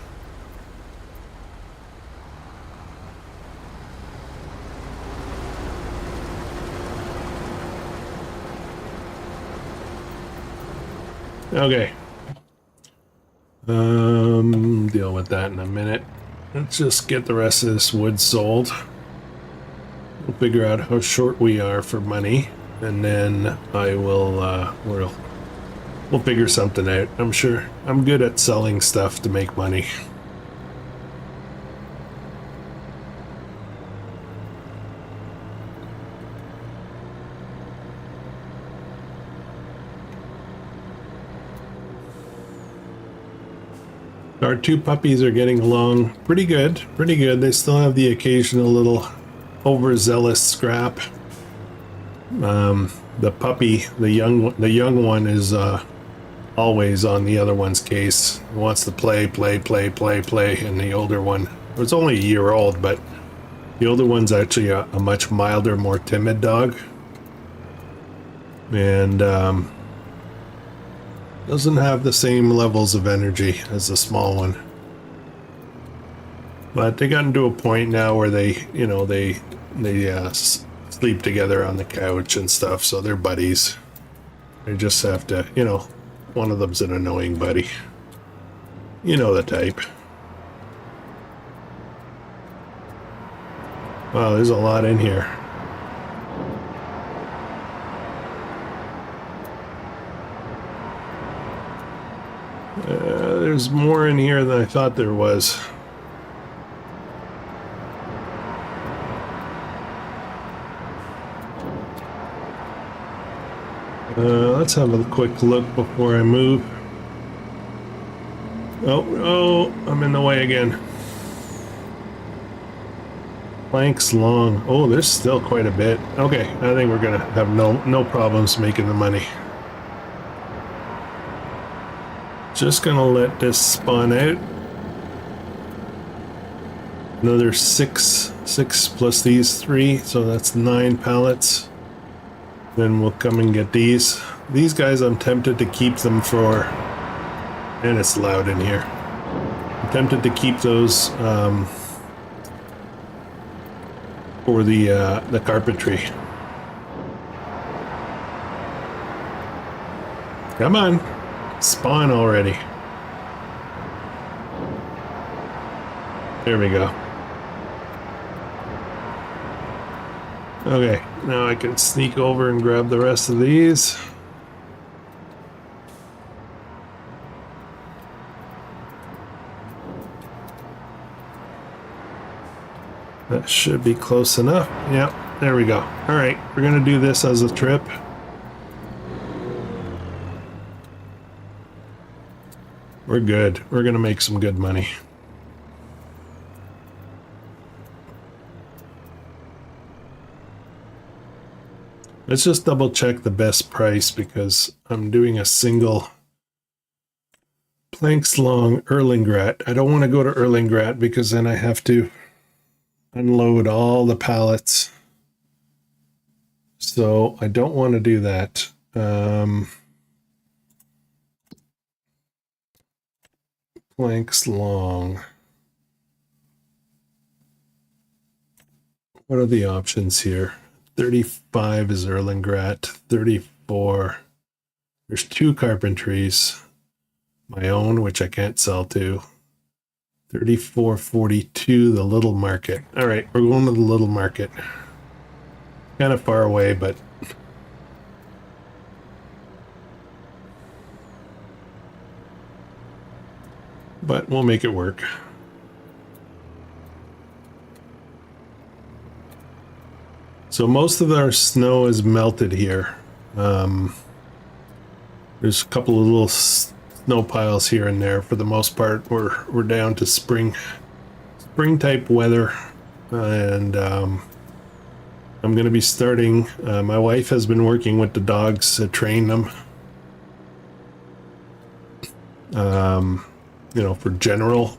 Okay. Deal with that in a minute. Let's just get the rest of this wood sold. We'll figure out how short we are for money, and then I will, we'll figure something out. I'm sure I'm good at selling stuff to make money. Our two puppies are getting along pretty good, pretty good. They still have the occasional little overzealous scrap. The puppy, the young one is always on the other one's case. He wants to play, and the older one, it's only a year old, but the older one's actually a much milder, more timid dog. And doesn't have the same levels of energy as the small one. But they got into a point now where they, you know, they sleep together on the couch and stuff, so they're buddies. They just have to, you know, one of them's an annoying buddy. You know the type. Wow, there's a lot in here. There's more in here than I thought there was. Let's have a quick look before I move. Oh, I'm in the way again. Planks long. Oh, there's still quite a bit. Okay, I think we're gonna have no problems making the money. Just gonna let this spawn out. Another six plus these 3, so that's 9 pallets. Then we'll come and get these. These guys, I'm tempted to keep them for, and it's loud in here. I'm tempted to keep those for the carpentry. Come on, spawn already. There we go. Okay, now I can sneak over and grab the rest of these. That should be close enough. Yep, there we go. All right, we're gonna do this as a trip. We're good. We're gonna make some good money. Let's just double check the best price because I'm doing a single planks long Erlingrat. I don't want to go to Erlingrat because then I have to unload all the pallets. So I don't want to do that. Planks long. What are the options here? 35 is Erlingrat, 34. There's 2 carpentries. My own, which I can't sell to. 34.42, the little market. All right, we're going to the little market. Kind of far away, but we'll make it work. So most of our snow is melted here. There's a couple of little snow piles here and there. For the most part, we're down to spring type weather, and I'm going to be starting. My wife has been working with the dogs to train them. You know, for general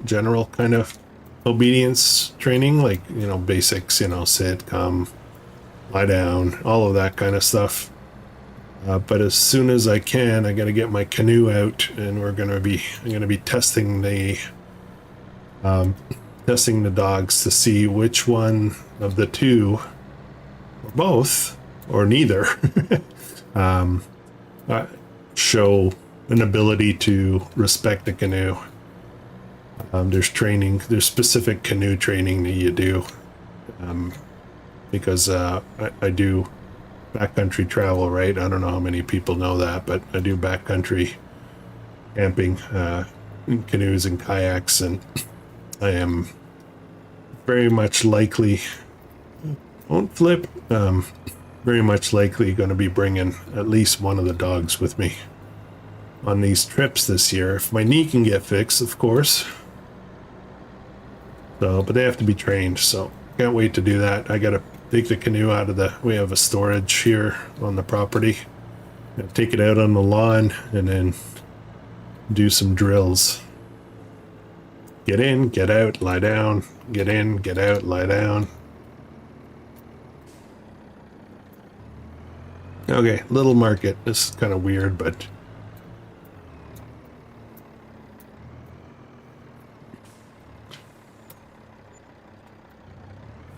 kind of obedience training, like, you know, basics, you know, sit, come, lie down, all of that kind of stuff. But as soon as I can, I got to get my canoe out, and I'm going to be testing the dogs to see which one of the two, or both, or neither, show an ability to respect the canoe. There's specific canoe training that you do, because I do backcountry travel, right? I don't know how many people know that, but I do backcountry camping, in canoes and kayaks, and I am very much likely, won't flip, very much likely going to be bringing at least one of the dogs with me on these trips this year, if my knee can get fixed, of course. So, but they have to be trained, so can't wait to do that. I gotta take the canoe out of we have a storage here on the property. Take it out on the lawn and then do some drills. Get in, get out, lie down. Get in, get out, lie down. Okay, little market. This is kind of weird, but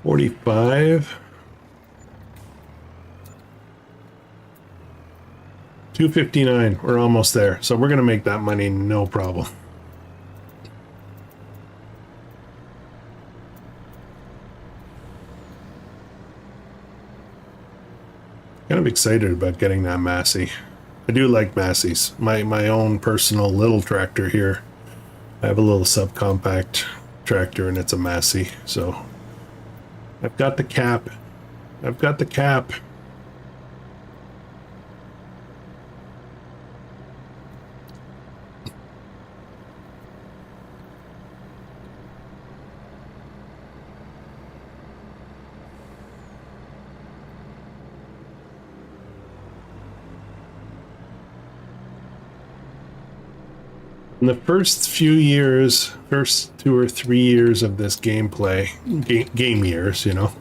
$45. 259. We're almost there. So we're going to make that money, no problem. Kind of excited about getting that Massey. I do like Masseys. My own personal little tractor here. I have a little subcompact tractor and it's a Massey. So I've got the cap. I've got the cap. In the first few years, first 2 or 3 years of this gameplay, game years, you know,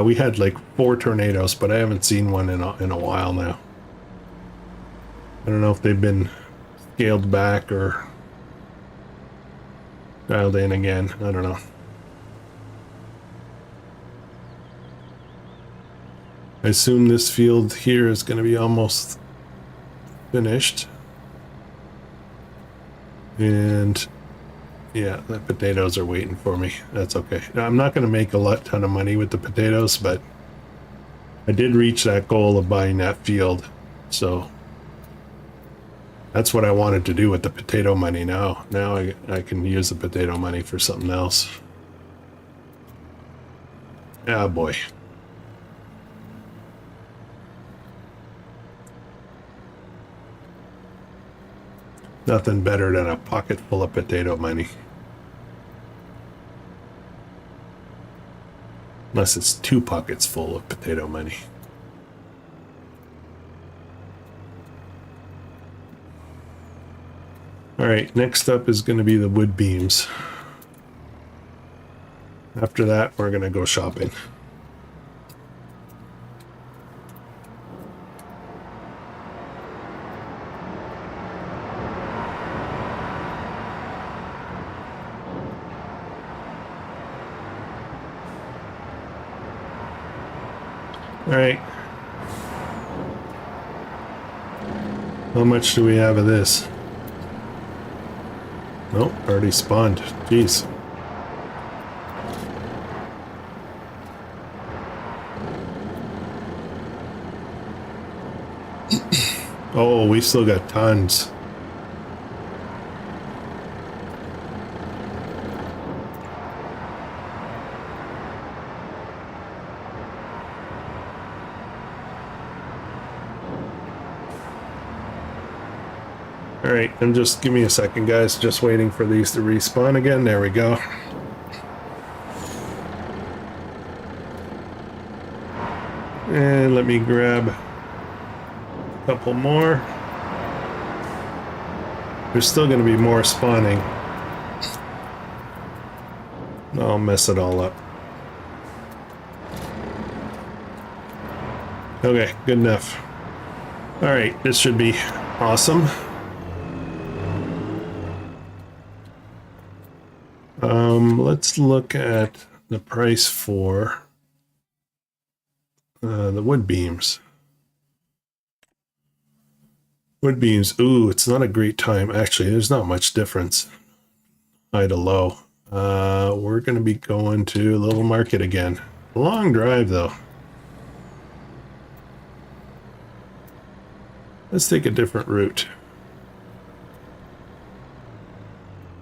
we had like 4 tornadoes, but I haven't seen one in a while now. I don't know if they've been scaled back or dialed in again. I don't know. I assume this field here is going to be almost finished. And Yeah, the potatoes are waiting for me. That's okay. Now, I'm not going to make a ton of money with the potatoes, but I did reach that goal of buying that field. So that's what I wanted to do with the potato money now. Now I can use the potato money for something else. Ah, boy. Nothing better than a pocket full of potato money. Unless it's 2 pockets full of potato money. All right, next up is going to be the wood beams. After that, we're going to go shopping. All right. How much do we have of this? Nope, already spawned. Jeez. Oh, we still got tons. All right, and just give me a second, guys. Just waiting for these to respawn again. There we go. And let me grab a couple more. There's still going to be more spawning. I'll mess it all up. Okay, good enough. All right, this should be awesome. Let's look at the price for the wood beams. Wood beams, ooh, it's not a great time. Actually, there's not much difference. High to low. We're going to be going to Little Market again. Long drive, though. Let's take a different route.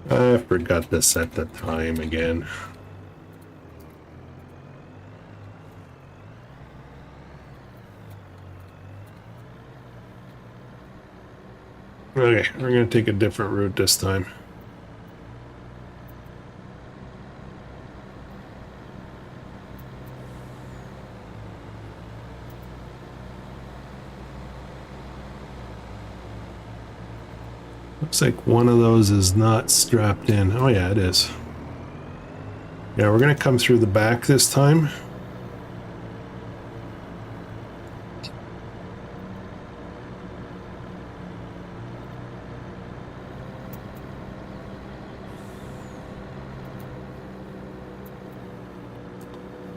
I forgot to set the time again. Okay, we're going to take a different route this time. Looks like one of those is not strapped in. Oh yeah, it is. Yeah, we're going to come through the back this time.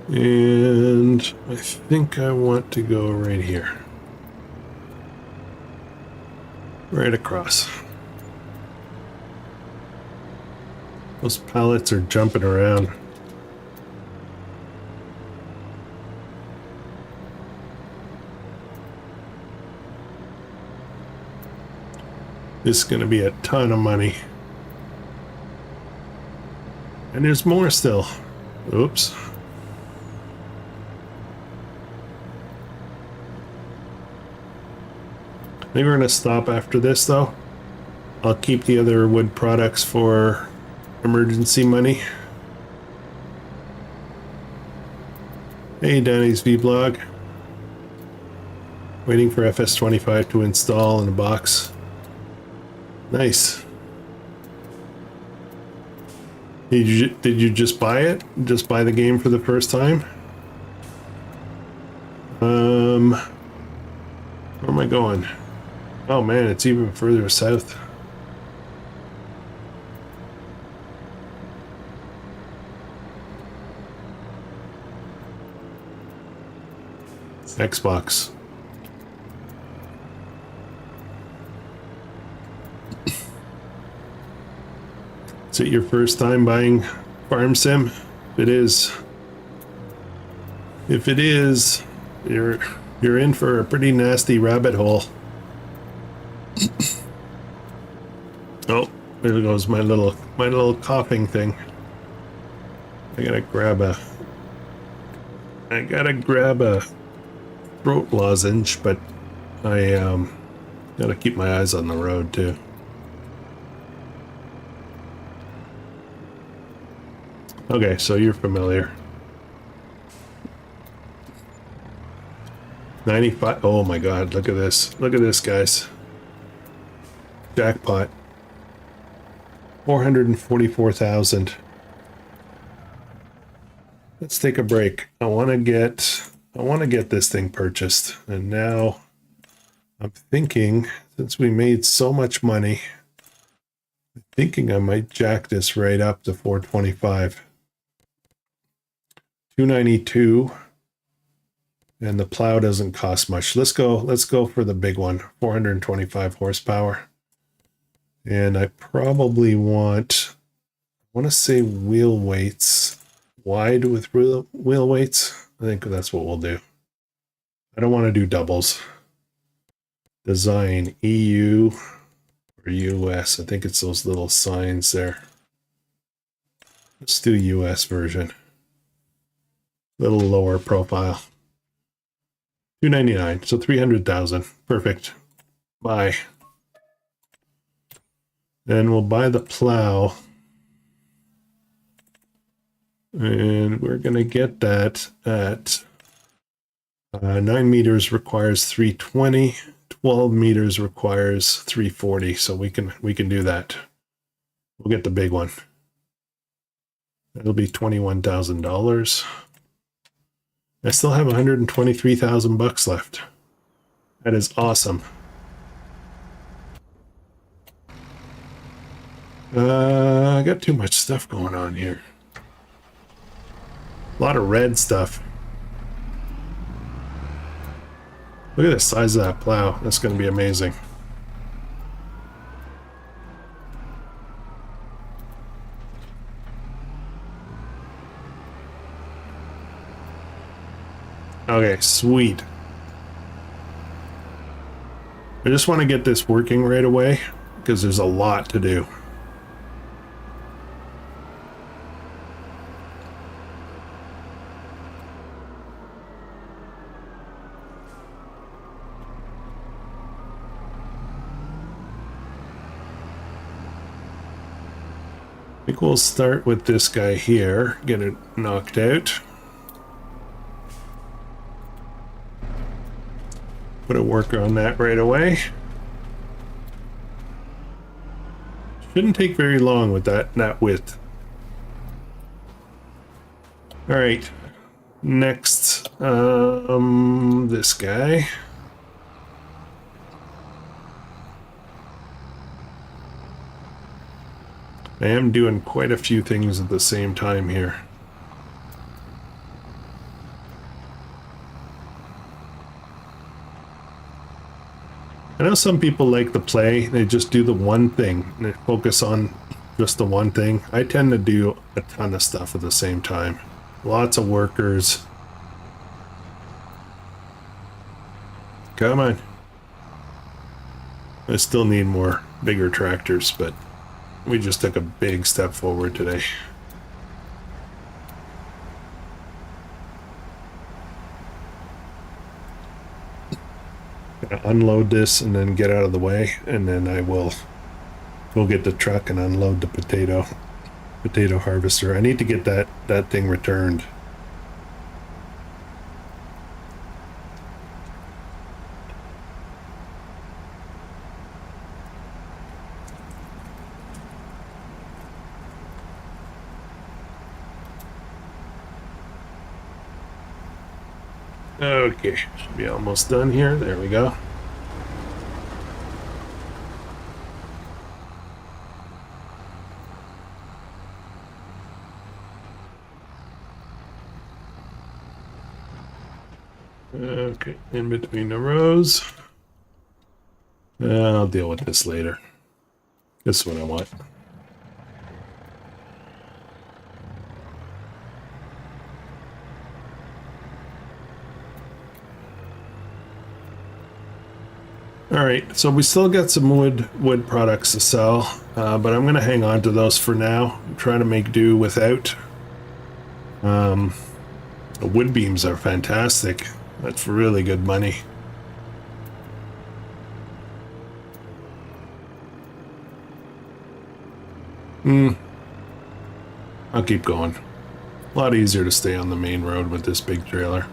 And I think I want to go right here. Right across. Those pallets are jumping around. This is going to be a ton of money. And there's more still. Oops. I think we're going to stop after this, though. I'll keep the other wood products for emergency money. Hey, Danny's vlog. Waiting for FS25 to install in a box. Nice. Did you just buy it? Just buy the game for the first time? Where am I going? Oh man, it's even further south. Xbox. Is it your first time buying Farm Sim? If it is, you're in for a pretty nasty rabbit hole. Oh, there goes my little coughing thing. I gotta grab a throat lozenge, but I gotta keep my eyes on the road too. Okay, so you're familiar. 95. Oh my god, look at this. Look at this, guys. Jackpot. 444,000. Let's take a break. I want to get this thing purchased. And now I'm thinking, since we made so much money, I'm thinking I might jack this right up to 425. 292. And the plow doesn't cost much. Let's go for the big one. 425 horsepower. And I probably want to say wheel weights. Wide with wheel weights. I think that's what we'll do. I don't want to do doubles. Design EU or US. I think it's those little signs there. Let's do US version. Little lower profile. 299, so 300,000. Perfect. Buy. Then we'll buy the plow. And we're going to get that at 9 meters requires 320, 12 meters requires 340. So we can do that. We'll get the big one. That'll be $21,000. I still have 123,000 bucks left. That is awesome. I got too much stuff going on here. A lot of red stuff. Look at the size of that plow. That's going to be amazing. Okay, sweet. I just want to get this working right away because there's a lot to do. I think we'll start with this guy here, get it knocked out. Put a worker on that right away. Shouldn't take very long with that width. All right, next, this guy. I am doing quite a few things at the same time here. I know some people like the play, they just do the one thing, they focus on just the one thing. I tend to do a ton of stuff at the same time. Lots of workers. Come on. I still need more bigger tractors, but we just took a big step forward today. Gonna unload this and then get out of the way, and then I will go get the truck and unload the potato harvester. I need to get that thing returned. Okay, should be almost done here. There we go. Okay, in between the rows. I'll deal with this later. This is what I want. All right, so we still got some wood products to sell, but I'm gonna hang on to those for now. I'm trying to make do without. The wood beams are fantastic. That's really good money. I'll keep going. A lot easier to stay on the main road with this big trailer.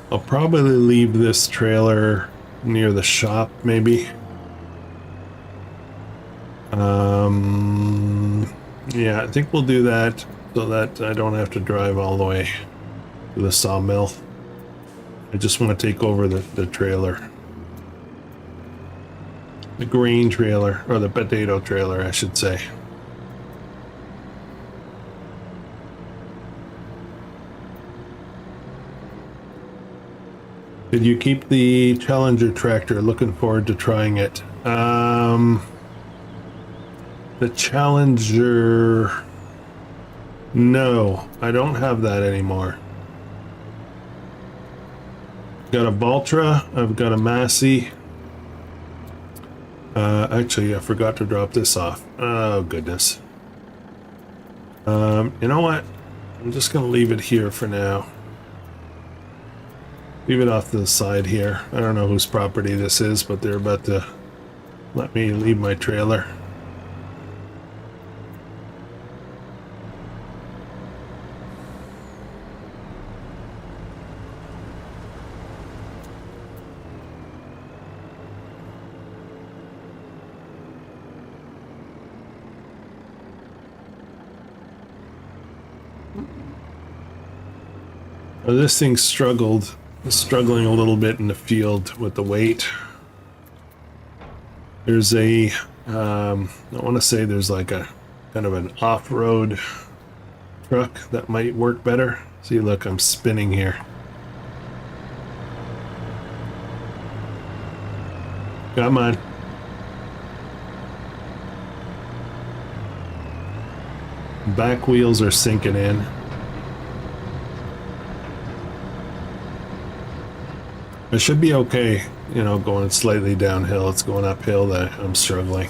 I'll probably leave this trailer near the shop, maybe. Yeah, I think we'll do that so that I don't have to drive all the way to the sawmill. I just want to take over the trailer. The grain trailer, or the potato trailer, I should say. Did you keep the Challenger tractor? Looking forward to trying it. The Challenger... No, I don't have that anymore. Got a Valtra, I've got a Massey. Actually, I forgot to drop this off. Oh, goodness. You know what? I'm just going to leave it here for now. Leave it off to the side here. I don't know whose property this is, but they're about to let me leave my trailer. This thing struggling a little bit in the field with the weight. There's a, I want to say there's like a kind of an off-road truck that might work better. See, look, I'm spinning here. Come on. Back wheels are sinking in. I should be okay, you know, going slightly downhill. It's going uphill that I'm struggling.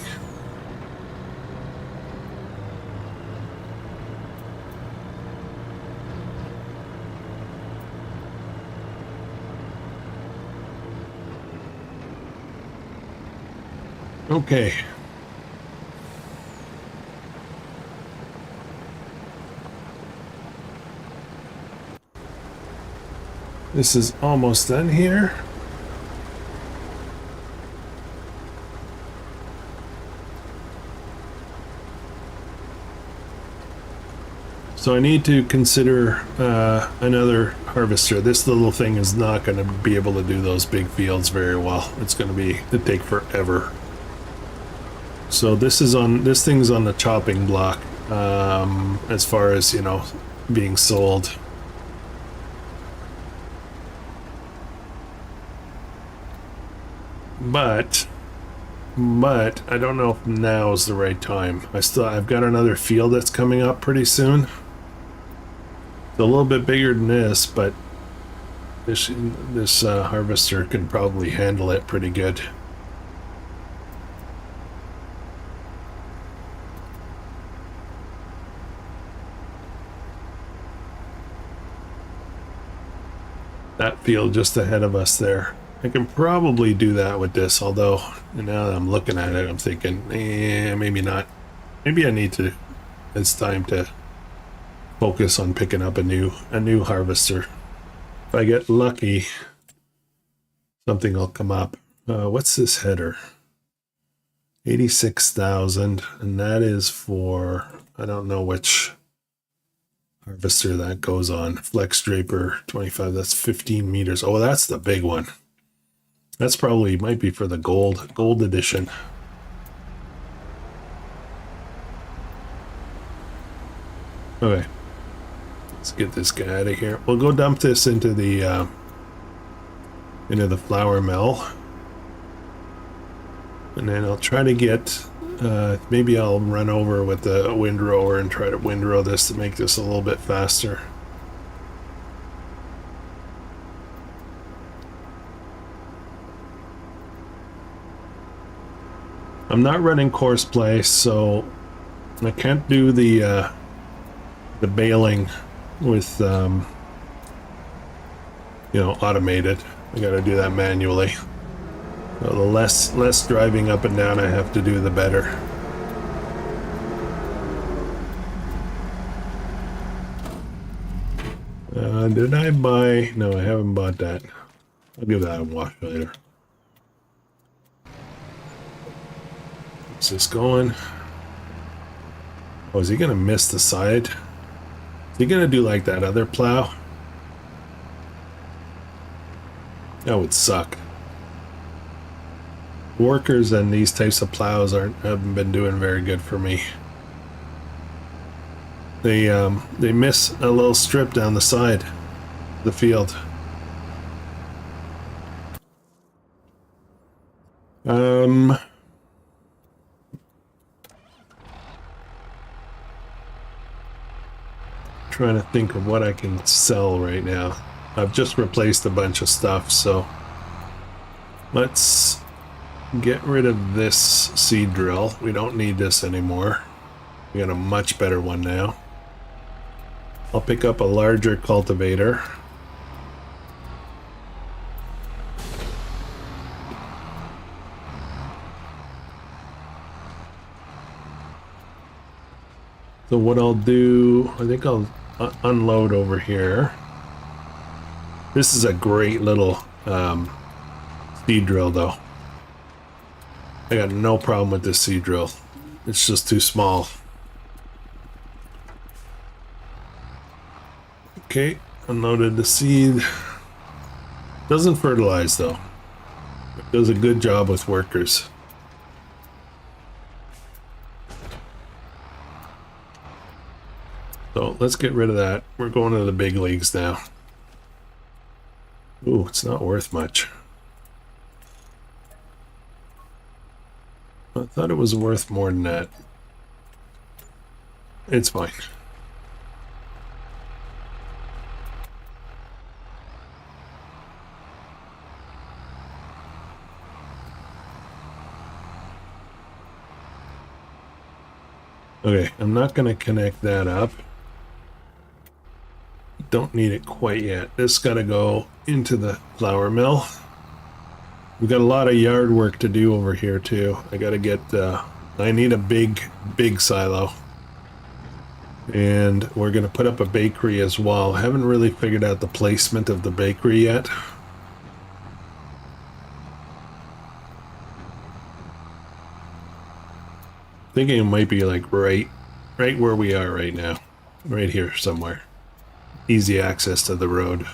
Okay. This is almost done here. So I need to consider another harvester. This little thing is not going to be able to do those big fields very well. It's going to take forever. So this thing's on the chopping block as far as, you know, being sold. But I don't know if now is the right time. I've got another field that's coming up pretty soon. It's a little bit bigger than this, but this harvester can probably handle it pretty good. That field just ahead of us there. I can probably do that with this, although now that I'm looking at it, I'm thinking, maybe not. Maybe I need to. It's time to focus on picking up a new harvester. If I get lucky, something will come up. What's this header? 86,000, and that is for, I don't know which harvester that goes on. Flex Draper 25, that's 15 meters. Oh, that's the big one. That's probably, might be for the gold edition. Okay, let's get this guy out of here. We'll go dump this into the flour mill, and then I'll try to get. Maybe I'll run over with the windrower and try to windrow this to make this a little bit faster. I'm not running course play, so I can't do the baling with you know, automated. I got to do that manually. So the less driving up and down I have to do, the better. Did I buy? No, I haven't bought that. I'll give that a wash later. What's this going? Oh, is he gonna miss the side? Is he gonna do like that other plow? That would suck. Workers and these types of plows haven't been doing very good for me. They miss a little strip down the side of the field. Trying to think of what I can sell right now. I've just replaced a bunch of stuff, so let's get rid of this seed drill. We don't need this anymore. We got a much better one now. I'll pick up a larger cultivator. So what I'll do, I think I'll unload over here. This is a great little seed drill though. I got no problem with this seed drill. It's just too small. Okay, unloaded the seed. Doesn't fertilize though. It does a good job with workers. So let's get rid of that. We're going to the big leagues now. Ooh, it's not worth much. I thought it was worth more than that. It's fine. Okay, I'm not going to connect that up. Don't need it quite yet. This got to go into the flour mill. We've got a lot of yard work to do over here too. I got to get, I need a big silo. And we're going to put up a bakery as well. I haven't really figured out the placement of the bakery yet. Thinking it might be like right where we are right now. Right here somewhere. Easy access to the road.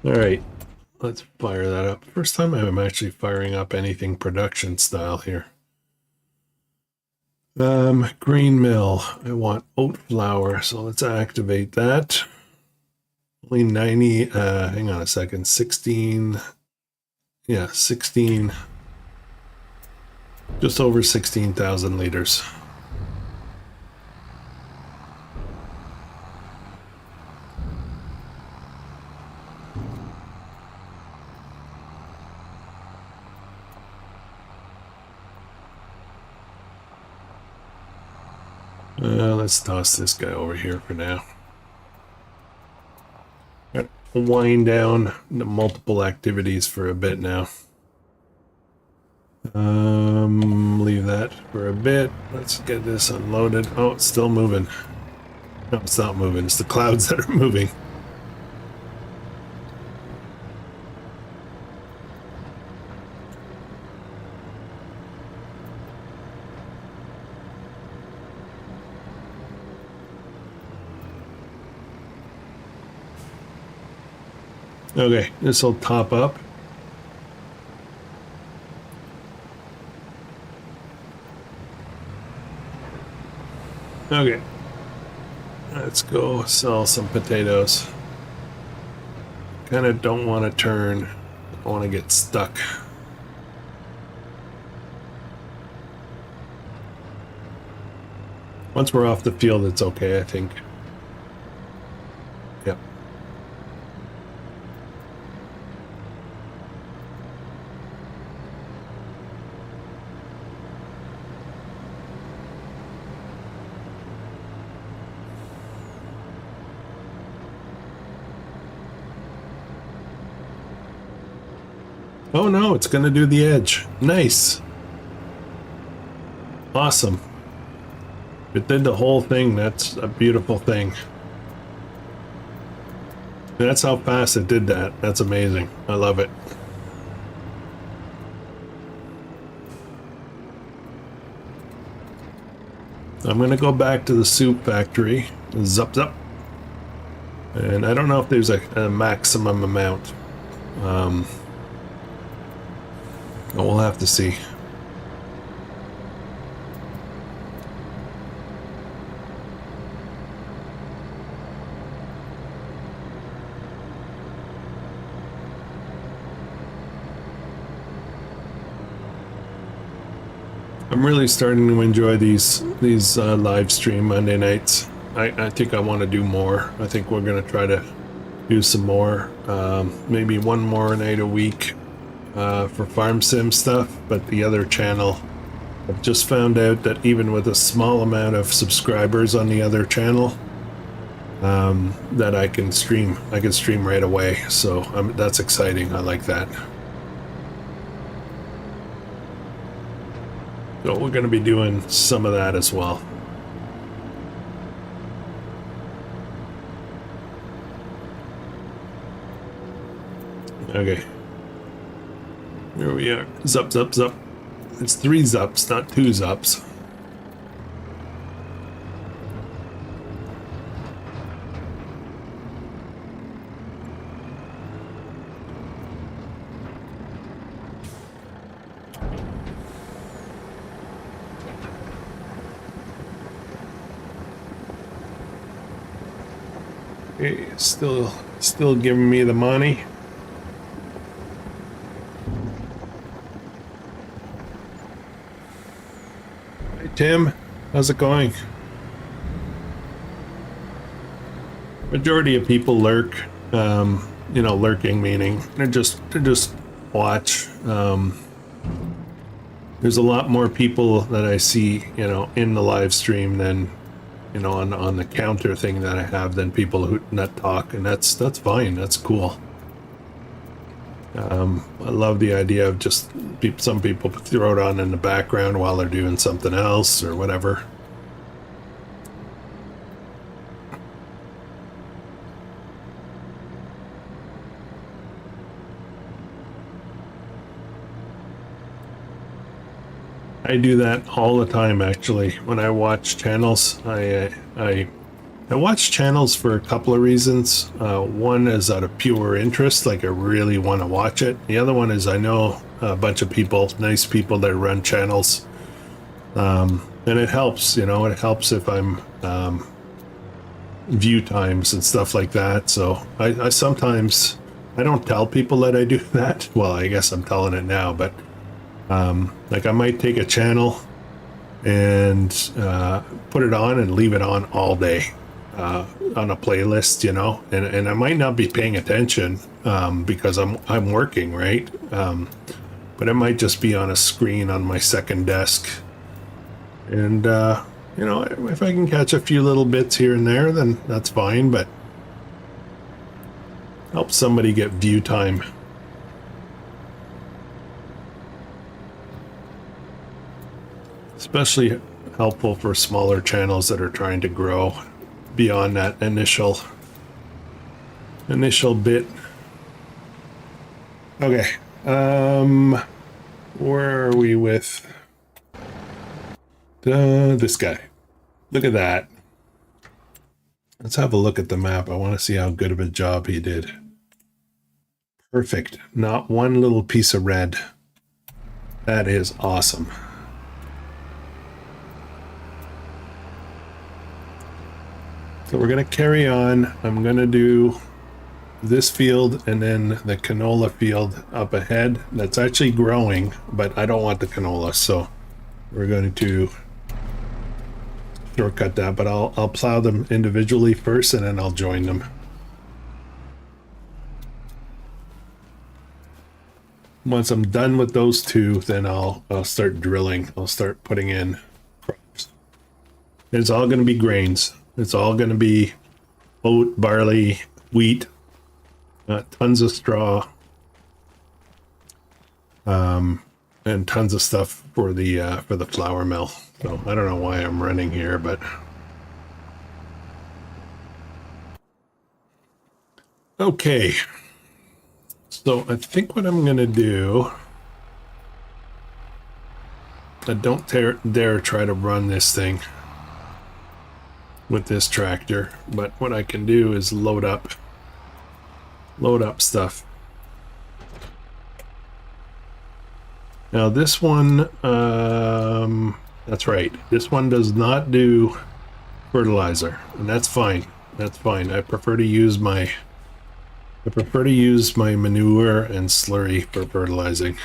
All right, let's fire that up. First time I'm actually firing up anything production style here. Green mill. I want oat flour, so let's activate that. Only 90, hang on a second, 16, yeah, 16, just over 16,000 liters. Let's toss this guy over here for now. Wind down the multiple activities for a bit now. Leave that for a bit. Let's get this unloaded. Oh, it's still moving. No, it's not moving. It's the clouds that are moving. Okay, this will top up. Okay, let's go sell some potatoes. Kind of don't want to turn. I want to get stuck. Once we're off the field, it's okay, I think. Oh no, it's gonna do the edge. Nice. Awesome. It did the whole thing. That's a beautiful thing. That's how fast it did that. That's amazing. I love it. I'm gonna go back to the soup factory. Zup zup. And I don't know if there's a maximum amount. But we'll have to see. I'm really starting to enjoy these live stream Monday nights. I think I want to do more. I think we're gonna try to do some more. Maybe one more night a week for farm sim stuff. But the other channel, I've just found out that even with a small amount of subscribers on the other channel, that I can stream. I can stream right away. So that's exciting. I like that. So we're going to be doing some of that as well. Okay. Here we are. Zup, zup, zup. It's 3 zups, not 2 zups. Okay, still giving me the money. Hey Tim, how's it going? Majority of people lurk. You know, lurking meaning they just watch. There's a lot more people that I see, you know, in the live stream than, you know, on the counter thing that I have, than people who not talk, and that's fine. That's cool. I love the idea of just some people throw it on in the background while they're doing something else or whatever. I do that all the time, actually. When I watch channels, I watch channels for a couple of reasons. One is out of pure interest, like I really want to watch it. The other one is I know a bunch of people, nice people that run channels, and it helps. You know, it helps if I'm view times and stuff like that. So I sometimes I don't tell people that I do that. Well, I guess I'm telling it now, but. Like I might take a channel and put it on and leave it on all day on a playlist, you know, and I might not be paying attention because I'm working, right? But it might just be on a screen on my second desk, and you know, if I can catch a few little bits here and there, then that's fine. But help somebody get view time. Especially helpful for smaller channels that are trying to grow beyond that initial bit. Okay, where are we with this guy? Look at that. Let's have a look at the map. I want to see how good of a job he did. Perfect. Not one little piece of red. That is awesome. So we're going to carry on. I'm going to do this field and then the canola field up ahead. That's actually growing, but I don't want the canola, so we're going to shortcut that. But I'll plow them individually first, and then I'll join them. Once I'm done with those two, then I'll start drilling. I'll start putting in crops. It's all going to be grains. It's all going to be oat, barley, wheat, tons of straw. and tons of stuff for the flour mill. So I don't know why I'm running here, but okay. So I think what I'm gonna do, I don't dare try to run this thing with this tractor, but what I can do is load up stuff. Now this one, that's right. This one does not do fertilizer, and that's fine. That's fine. I prefer to use my manure and slurry for fertilizing.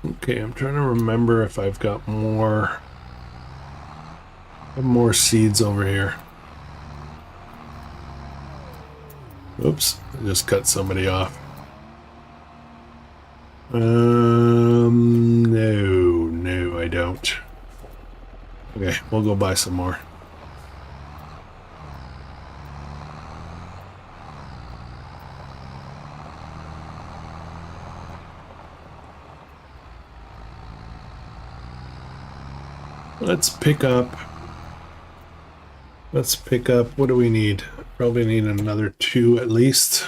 Okay, I'm trying to remember if I've got more seeds over here. Oops, I just cut somebody off. No, I don't. Okay, we'll go buy some more. Let's pick up, what do we need? Probably need another 2 at least.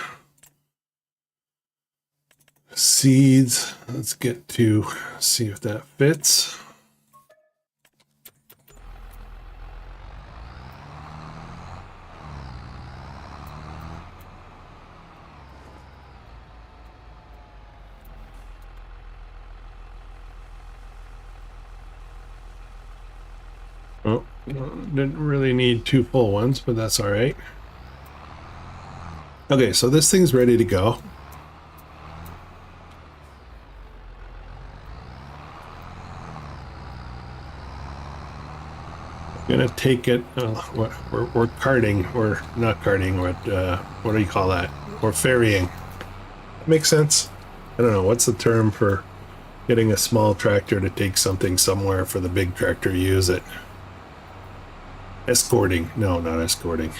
Seeds, let's get to see if that fits. Oh, didn't really need 2 full ones, but that's all right. Okay, so this thing's ready to go. I'm gonna take it. We're carting. We're not carting. What do you call that? We're ferrying. Makes sense. I don't know what's the term for getting a small tractor to take something somewhere for the big tractor to use it. Escorting. No, not escorting.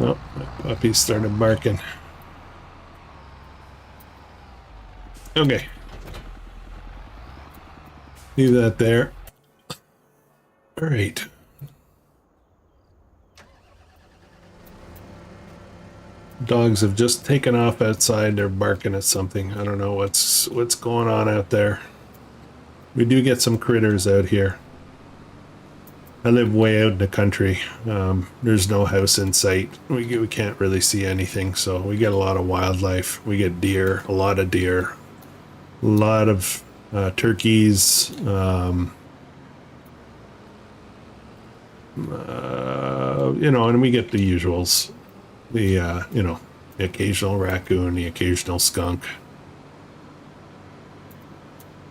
Oh, my puppy started barking. Okay. Leave that there. All right. Dogs have just taken off outside. They're barking at something. I don't know what's going on out there. We do get some critters out here. I live way out in the country. There's no house in sight. We can't really see anything, so we get a lot of wildlife. We get deer, a lot of turkeys, and we get the usuals. The occasional raccoon, the occasional skunk.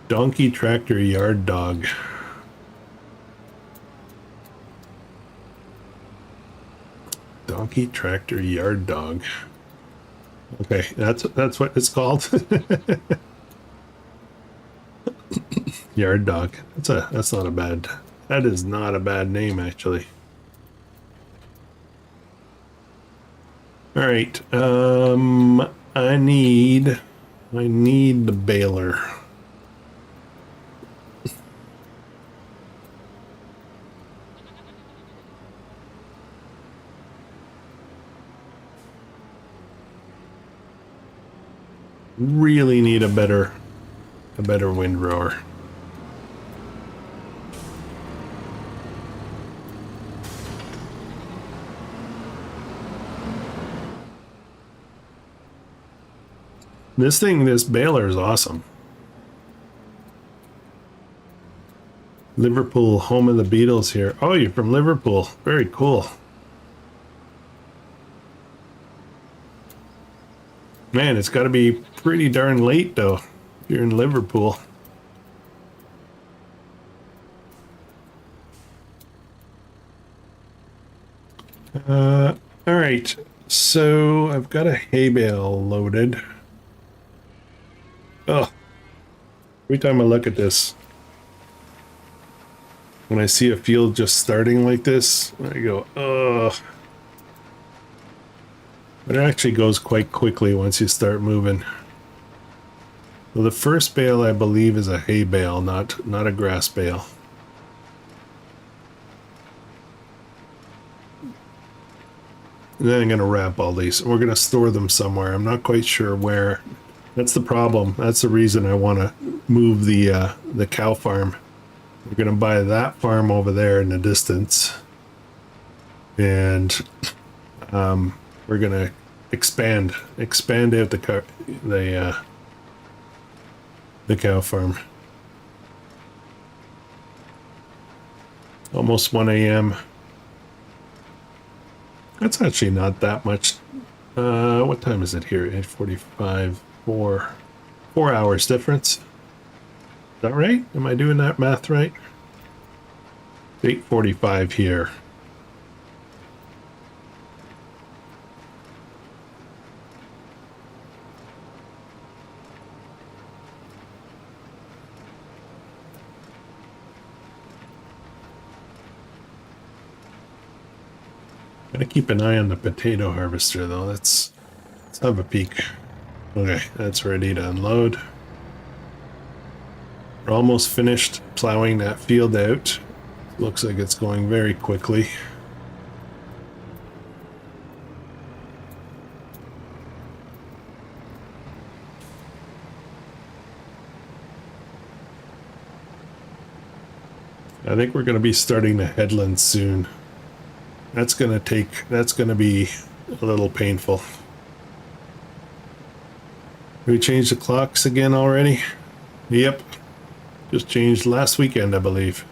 Donkey tractor yard dog. Donkey tractor yard dog. Okay, that's what it's called. Yard dog. That's not a bad. That is not a bad name actually. All right. I need the baler. Really need a better windrower. This baler is awesome. Liverpool, home of the Beatles here. Oh, you're from Liverpool. Very cool. Man, it's got to be pretty darn late, though, if you're in Liverpool. All right. So I've got a hay bale loaded. Oh, every time I look at this, when I see a field just starting like this, I go, oh. But it actually goes quite quickly once you start moving. Well, the first bale, I believe, is a hay bale, not a grass bale. And then I'm going to wrap all these. We're going to store them somewhere. I'm not quite sure where. That's the problem. That's the reason I want to move the cow farm. We're going to buy that farm over there in the distance. And we're going to expand out the cow farm. Almost 1 a.m. That's actually not that much. What time is it here? 8:45. 4 hours difference. Is that right? Am I doing that math right? 8:45 here. Gotta keep an eye on the potato harvester though. Let's have a peek. Okay, that's ready to unload. We're almost finished plowing that field out. Looks like it's going very quickly. I think we're going to be starting the headlands soon. That's going to be a little painful. We changed the clocks again already? Yep. Just changed last weekend, I believe.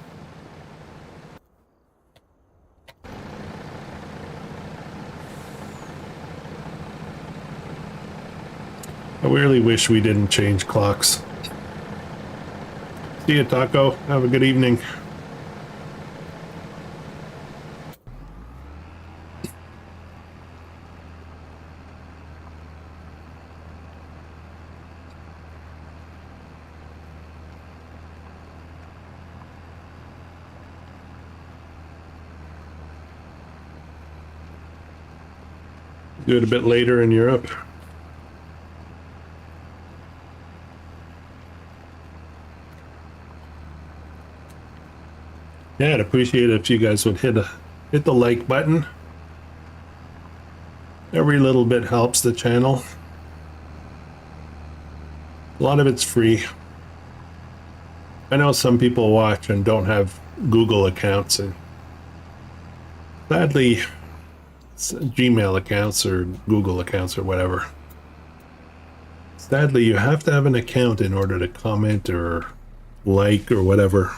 I really wish we didn't change clocks. See you, Taco. Have a good evening. Do it a bit later in Europe. Yeah, I'd appreciate it if you guys would hit the like button. Every little bit helps the channel. A lot of it's free. I know some people watch and don't have Google accounts, and sadly, Gmail accounts or Google accounts or whatever. Sadly, you have to have an account in order to comment or like or whatever.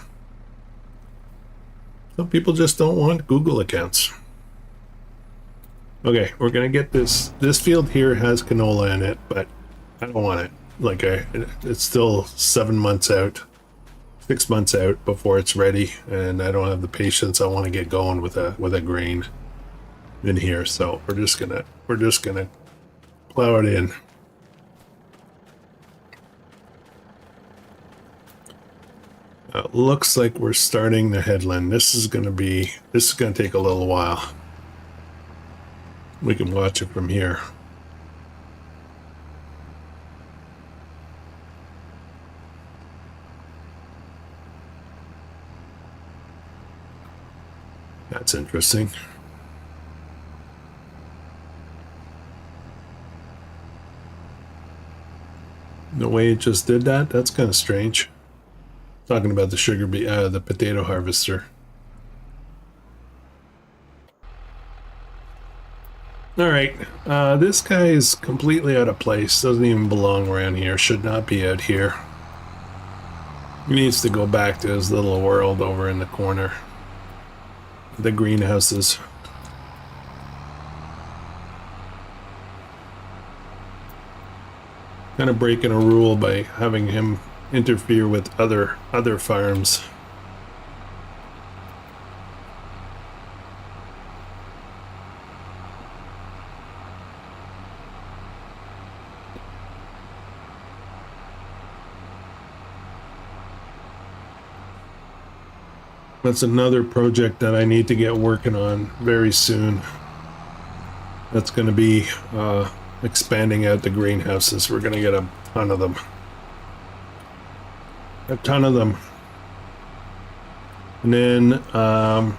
Some people just don't want Google accounts. Okay, we're gonna get this. This field here has canola in it, but I don't want it. Like it's still 7 months out, 6 months out before it's ready, and I don't have the patience. I want to get going with a grain in here, so we're just gonna plow it in. Looks like we're starting the headland. This is gonna take a little while. We can watch it from here. That's interesting. The way it just did that, that's kind of strange. Talking about the the potato harvester. All right, this guy is completely out of place. Doesn't even belong around here. Should not be out here. He needs to go back to his little world over in the corner. The greenhouses. Kind of breaking a rule by having him interfere with other farms. That's another project that I need to get working on very soon. That's going to be expanding out the greenhouses. We're going to get a ton of them. A ton of them. And then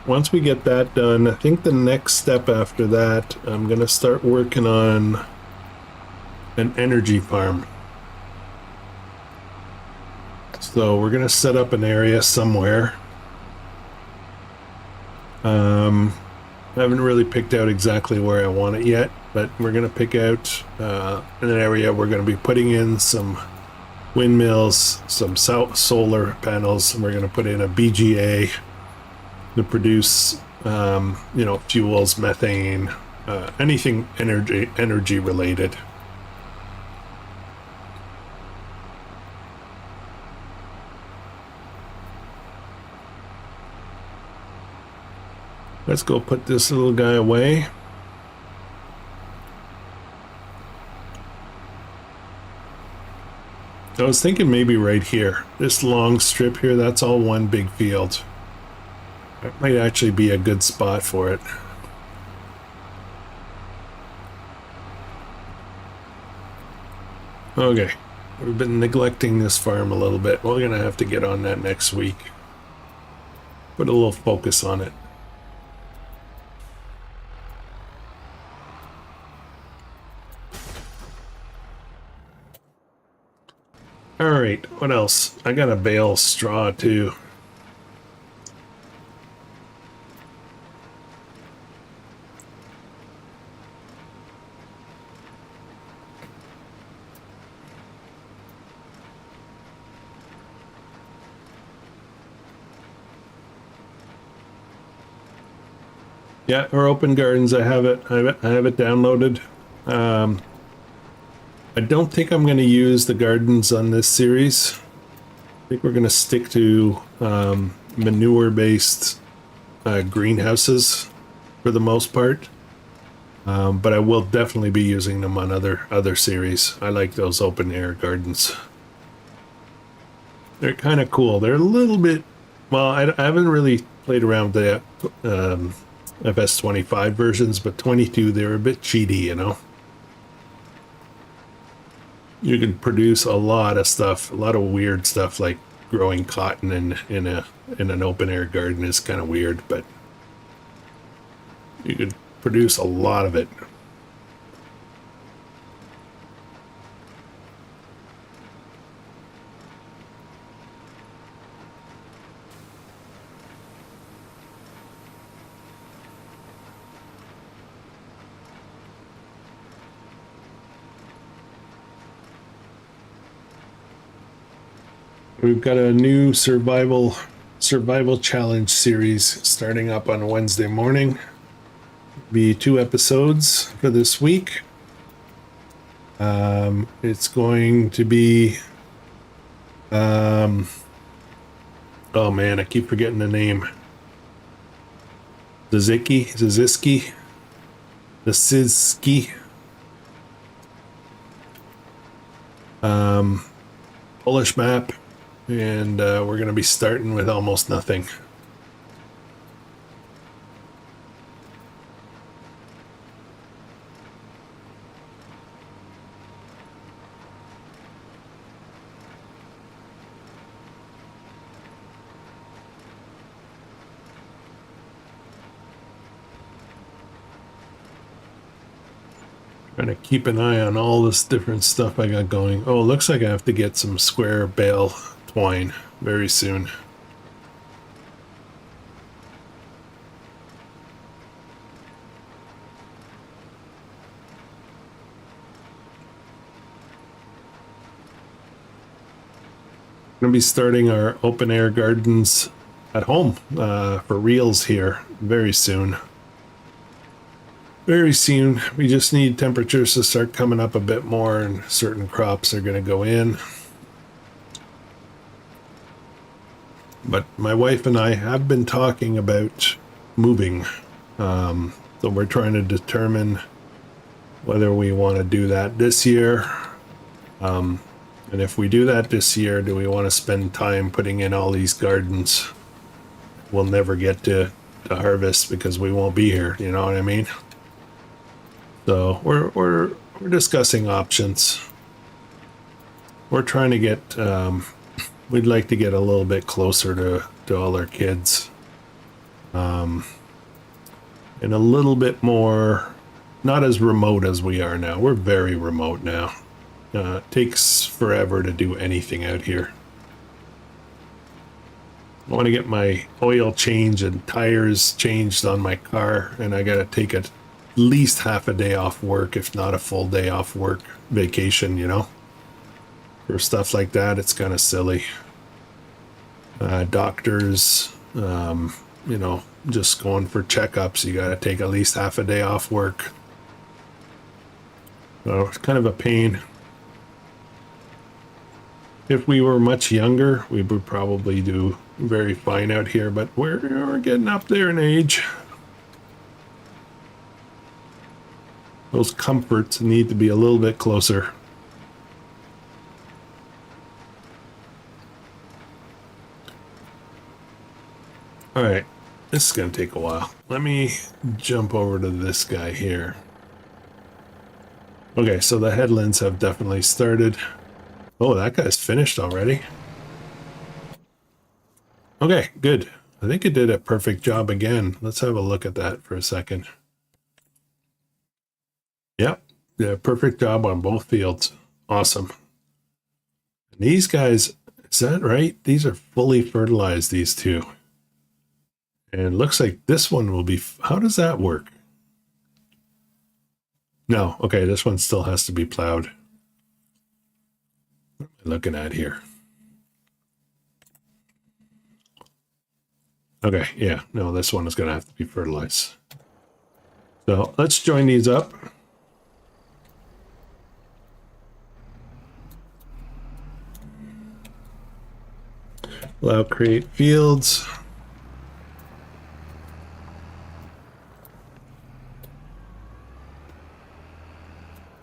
once we get that done, I think the next step after that, I'm going to start working on an energy farm. So we're going to set up an area somewhere. I haven't really picked out exactly where I want it yet, but we're going to pick out an area we're going to be putting in some windmills, some solar panels, and we're going to put in a BGA to produce, you know, fuels, methane, anything energy related. Let's go put this little guy away. I was thinking maybe right here, this long strip here, that's all one big field. That might actually be a good spot for it. Okay, we've been neglecting this farm a little bit. We're gonna have to get on that next week. Put a little focus on it. All right, what else? I got a bale of straw too. Yeah, or Open Gardens. I have it downloaded. I don't think I'm going to use the gardens on this series. I think we're going to stick to manure-based greenhouses for the most part. But I will definitely be using them on other series. I like those open air gardens. They're kind of cool. They're a little bit, well, I haven't really played around with the FS25 versions, but 22, they're a bit cheaty, you know. You can produce a lot of stuff, a lot of weird stuff, like growing cotton in an open air garden is kind of weird, but you could produce a lot of it. We've got a new survival challenge series starting up on Wednesday morning. Be 2 episodes for this week. It's going to be oh man, I keep forgetting the name. Ziziski, Polish map. And we're going to be starting with almost nothing. Trying to keep an eye on all this different stuff I got going. Oh, it looks like I have to get some square bale twine very soon. We're going to be starting our open air gardens at home for reals here very soon. Very soon. We just need temperatures to start coming up a bit more, and certain crops are going to go in. But my wife and I have been talking about moving. So we're trying to determine whether we want to do that this year. And if we do that this year, do we want to spend time putting in all these gardens? we'll never get to harvest because we won't be here. You know what I mean? So we're discussing options. We're trying to get. We'd like to get a little bit closer to all our kids, and a little bit more, not as remote as we are now. We're very remote now. It takes forever to do anything out here. I want to get my oil changed and tires changed on my car, and I got to take at least half a day off work, if not a full day off work, vacation, you know? For stuff like that, it's kind of silly. Doctors, you know, just going for checkups, you got to take at least half a day off work. So it's kind of a pain. If we were much younger, we would probably do very fine out here, but we're getting up there in age. Those comforts need to be a little bit closer. All right, this is going to take a while. Let me jump over to this guy here. Okay, so the headlands have definitely started. Oh, that guy's finished already. Okay, good. I think it did a perfect job again. Let's have a look at that for a second. Yep, yeah, perfect job on both fields. Awesome. And these guys, is that right? These are fully fertilized, these two. And it looks like this one will be, how does that work? No, okay, this one still has to be plowed. What am I looking at here? Okay, yeah, no, this one is going to have to be fertilized. So let's join these up. Allow create fields.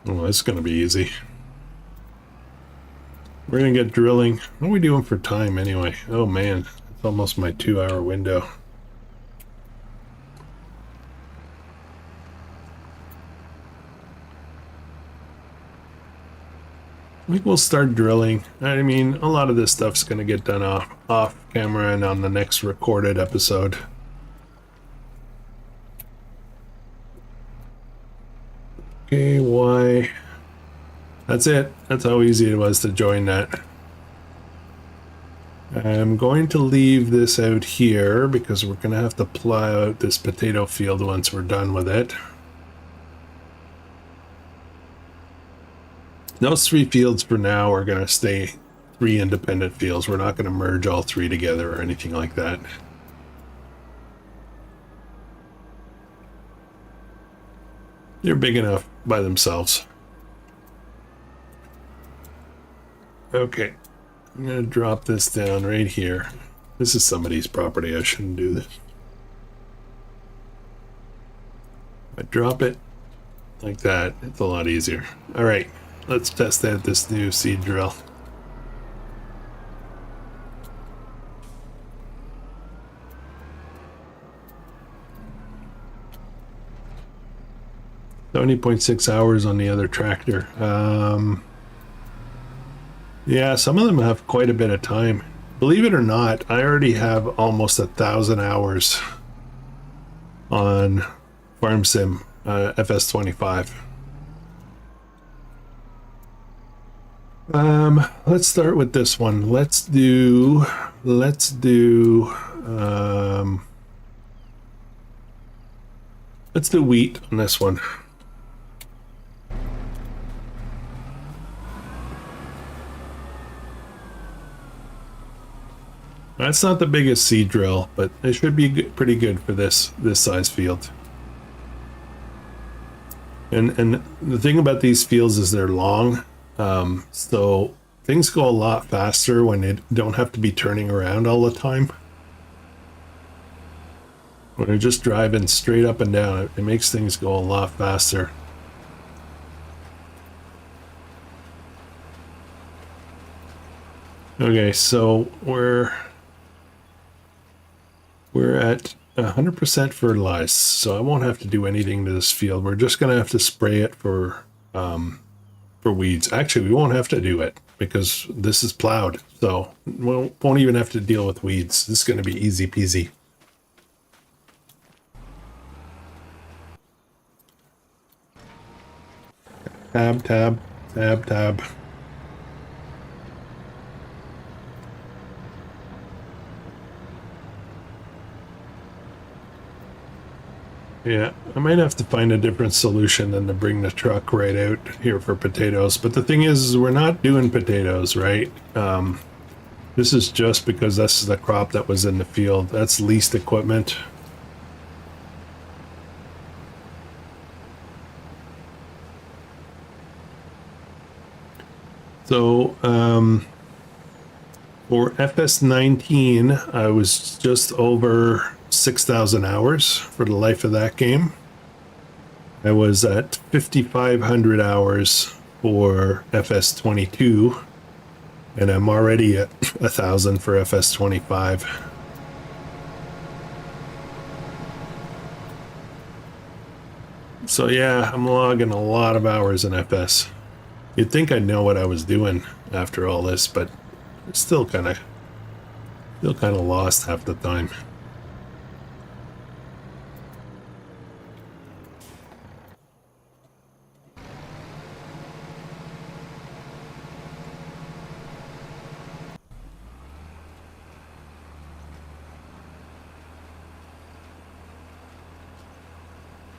Oh, it's going to be easy. We're going to get drilling. What are we doing for time anyway? Oh man, it's almost my 2-hour window. I think we'll start drilling. I mean, a lot of this stuff's going to get done off camera and on the next recorded episode. Okay, why? That's it. That's how easy it was to join that. I'm going to leave this out here because we're going to have to plow out this potato field once we're done with it. Those 3 fields for now are going to stay 3 independent fields. We're not going to merge all 3 together or anything like that. They're big enough by themselves. Okay, I'm going to drop this down right here. This is somebody's property. I shouldn't do this. I drop it like that. It's a lot easier. All right, let's test out this new seed drill. $70.6 on the other tractor. Yeah, some of them have quite a bit of time. Believe it or not, I already have almost 1,000 hours on Farm Sim FS25. Let's start with this one. Let's do wheat on this one. That's not the biggest seed drill, but it should be pretty good for this size field. And the thing about these fields is they're long, so things go a lot faster when they don't have to be turning around all the time. When they're just driving straight up and down, it makes things go a lot faster. Okay, so we're We're at 100% fertilized, so I won't have to do anything to this field. We're just going to have to spray it for weeds. Actually, we won't have to do it because this is plowed, so we won't even have to deal with weeds. This is going to be easy peasy. Tab, tab, tab, tab. Yeah, I might have to find a different solution than to bring the truck right out here for potatoes. But the thing is we're not doing potatoes, right? This is just because this is the crop that was in the field. That's leased equipment. So, for FS19, I was just over 6,000 hours for the life of that game. I was at 5,500 hours for FS22, and I'm already at 1,000 for FS25. So yeah, I'm logging a lot of hours in FS. You'd think I'd know what I was doing after all this, but it's still kind of lost half the time.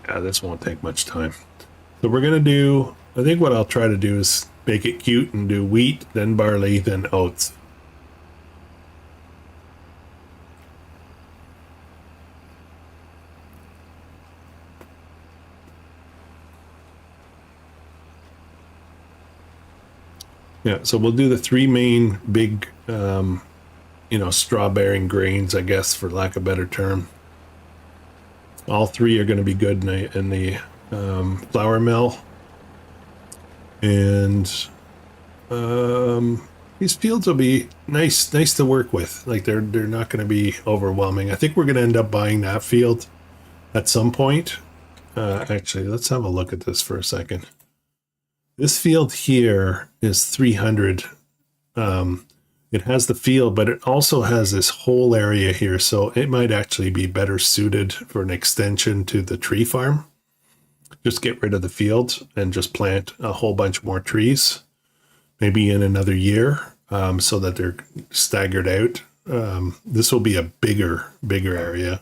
Yeah, this won't take much time. So we're gonna do, I think what I'll try to do is make it cute and do wheat, then barley, then oats. Yeah, so we'll do the three main big, straw bearing grains, I guess, for lack of a better term. All three are going to be good in the flour mill. And these fields will be nice to work with. Like they're not going to be overwhelming. I think we're going to end up buying that field at some point. Actually, let's have a look at this for a second. This field here is 300. It has the field, but it also has this whole area here. So it might actually be better suited for an extension to the tree farm. Just get rid of the field and just plant a whole bunch more trees, maybe in another year, so that they're staggered out. This will be a bigger area.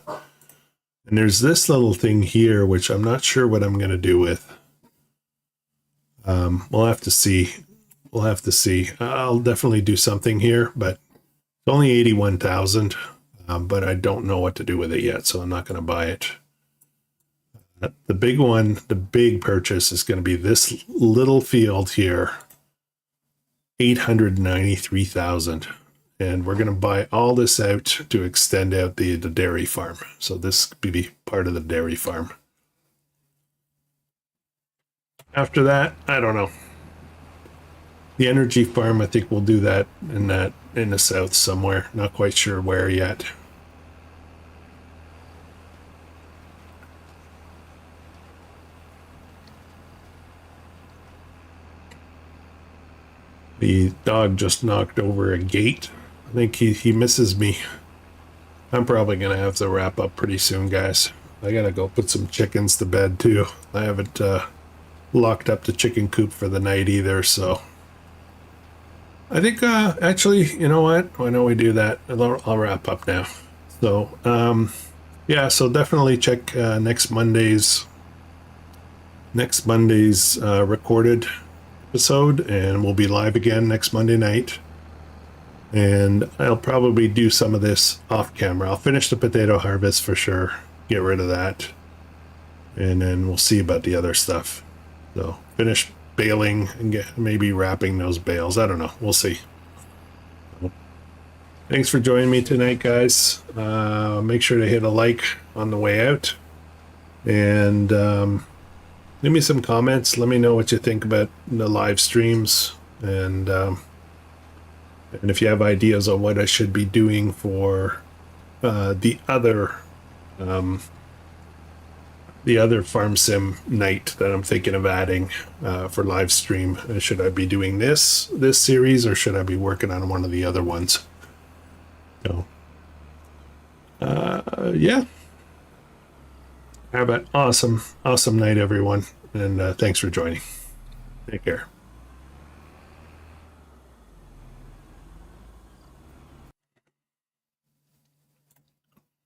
And there's this little thing here, which I'm not sure what I'm going to do with. We'll have to see. I'll definitely do something here, but it's only 81,000. But I don't know what to do with it yet, so I'm not going to buy it. The big one, the big purchase is going to be this little field here, 893,000. And we're going to buy all this out to extend out the dairy farm. So this could be part of the dairy farm. After that, I don't know. The energy farm, I think we'll do that in the south somewhere. Not quite sure where yet. The dog just knocked over a gate. I think he misses me. I'm probably going to have to wrap up pretty soon, guys. I got to go put some chickens to bed, too. I haven't locked up the chicken coop for the night either, so... I think, actually, you know what? Why don't we do that? I'll wrap up now. So, yeah, so definitely check next Monday's recorded episode, and we'll be live again next Monday night. And I'll probably do some of this off camera. I'll finish the potato harvest for sure. Get rid of that. And then we'll see about the other stuff. So, finish baling and maybe wrapping those bales. I don't know. We'll see. Thanks for joining me tonight, guys. Make sure to hit a like on the way out. And leave me some comments. Let me know what you think about the live streams. And if you have ideas on what I should be doing for the other farm sim night that I'm thinking of adding for live stream. Should I be doing this series, or should I be working on one of the other ones? So, yeah. Have an awesome night, everyone, and thanks for joining. Take care.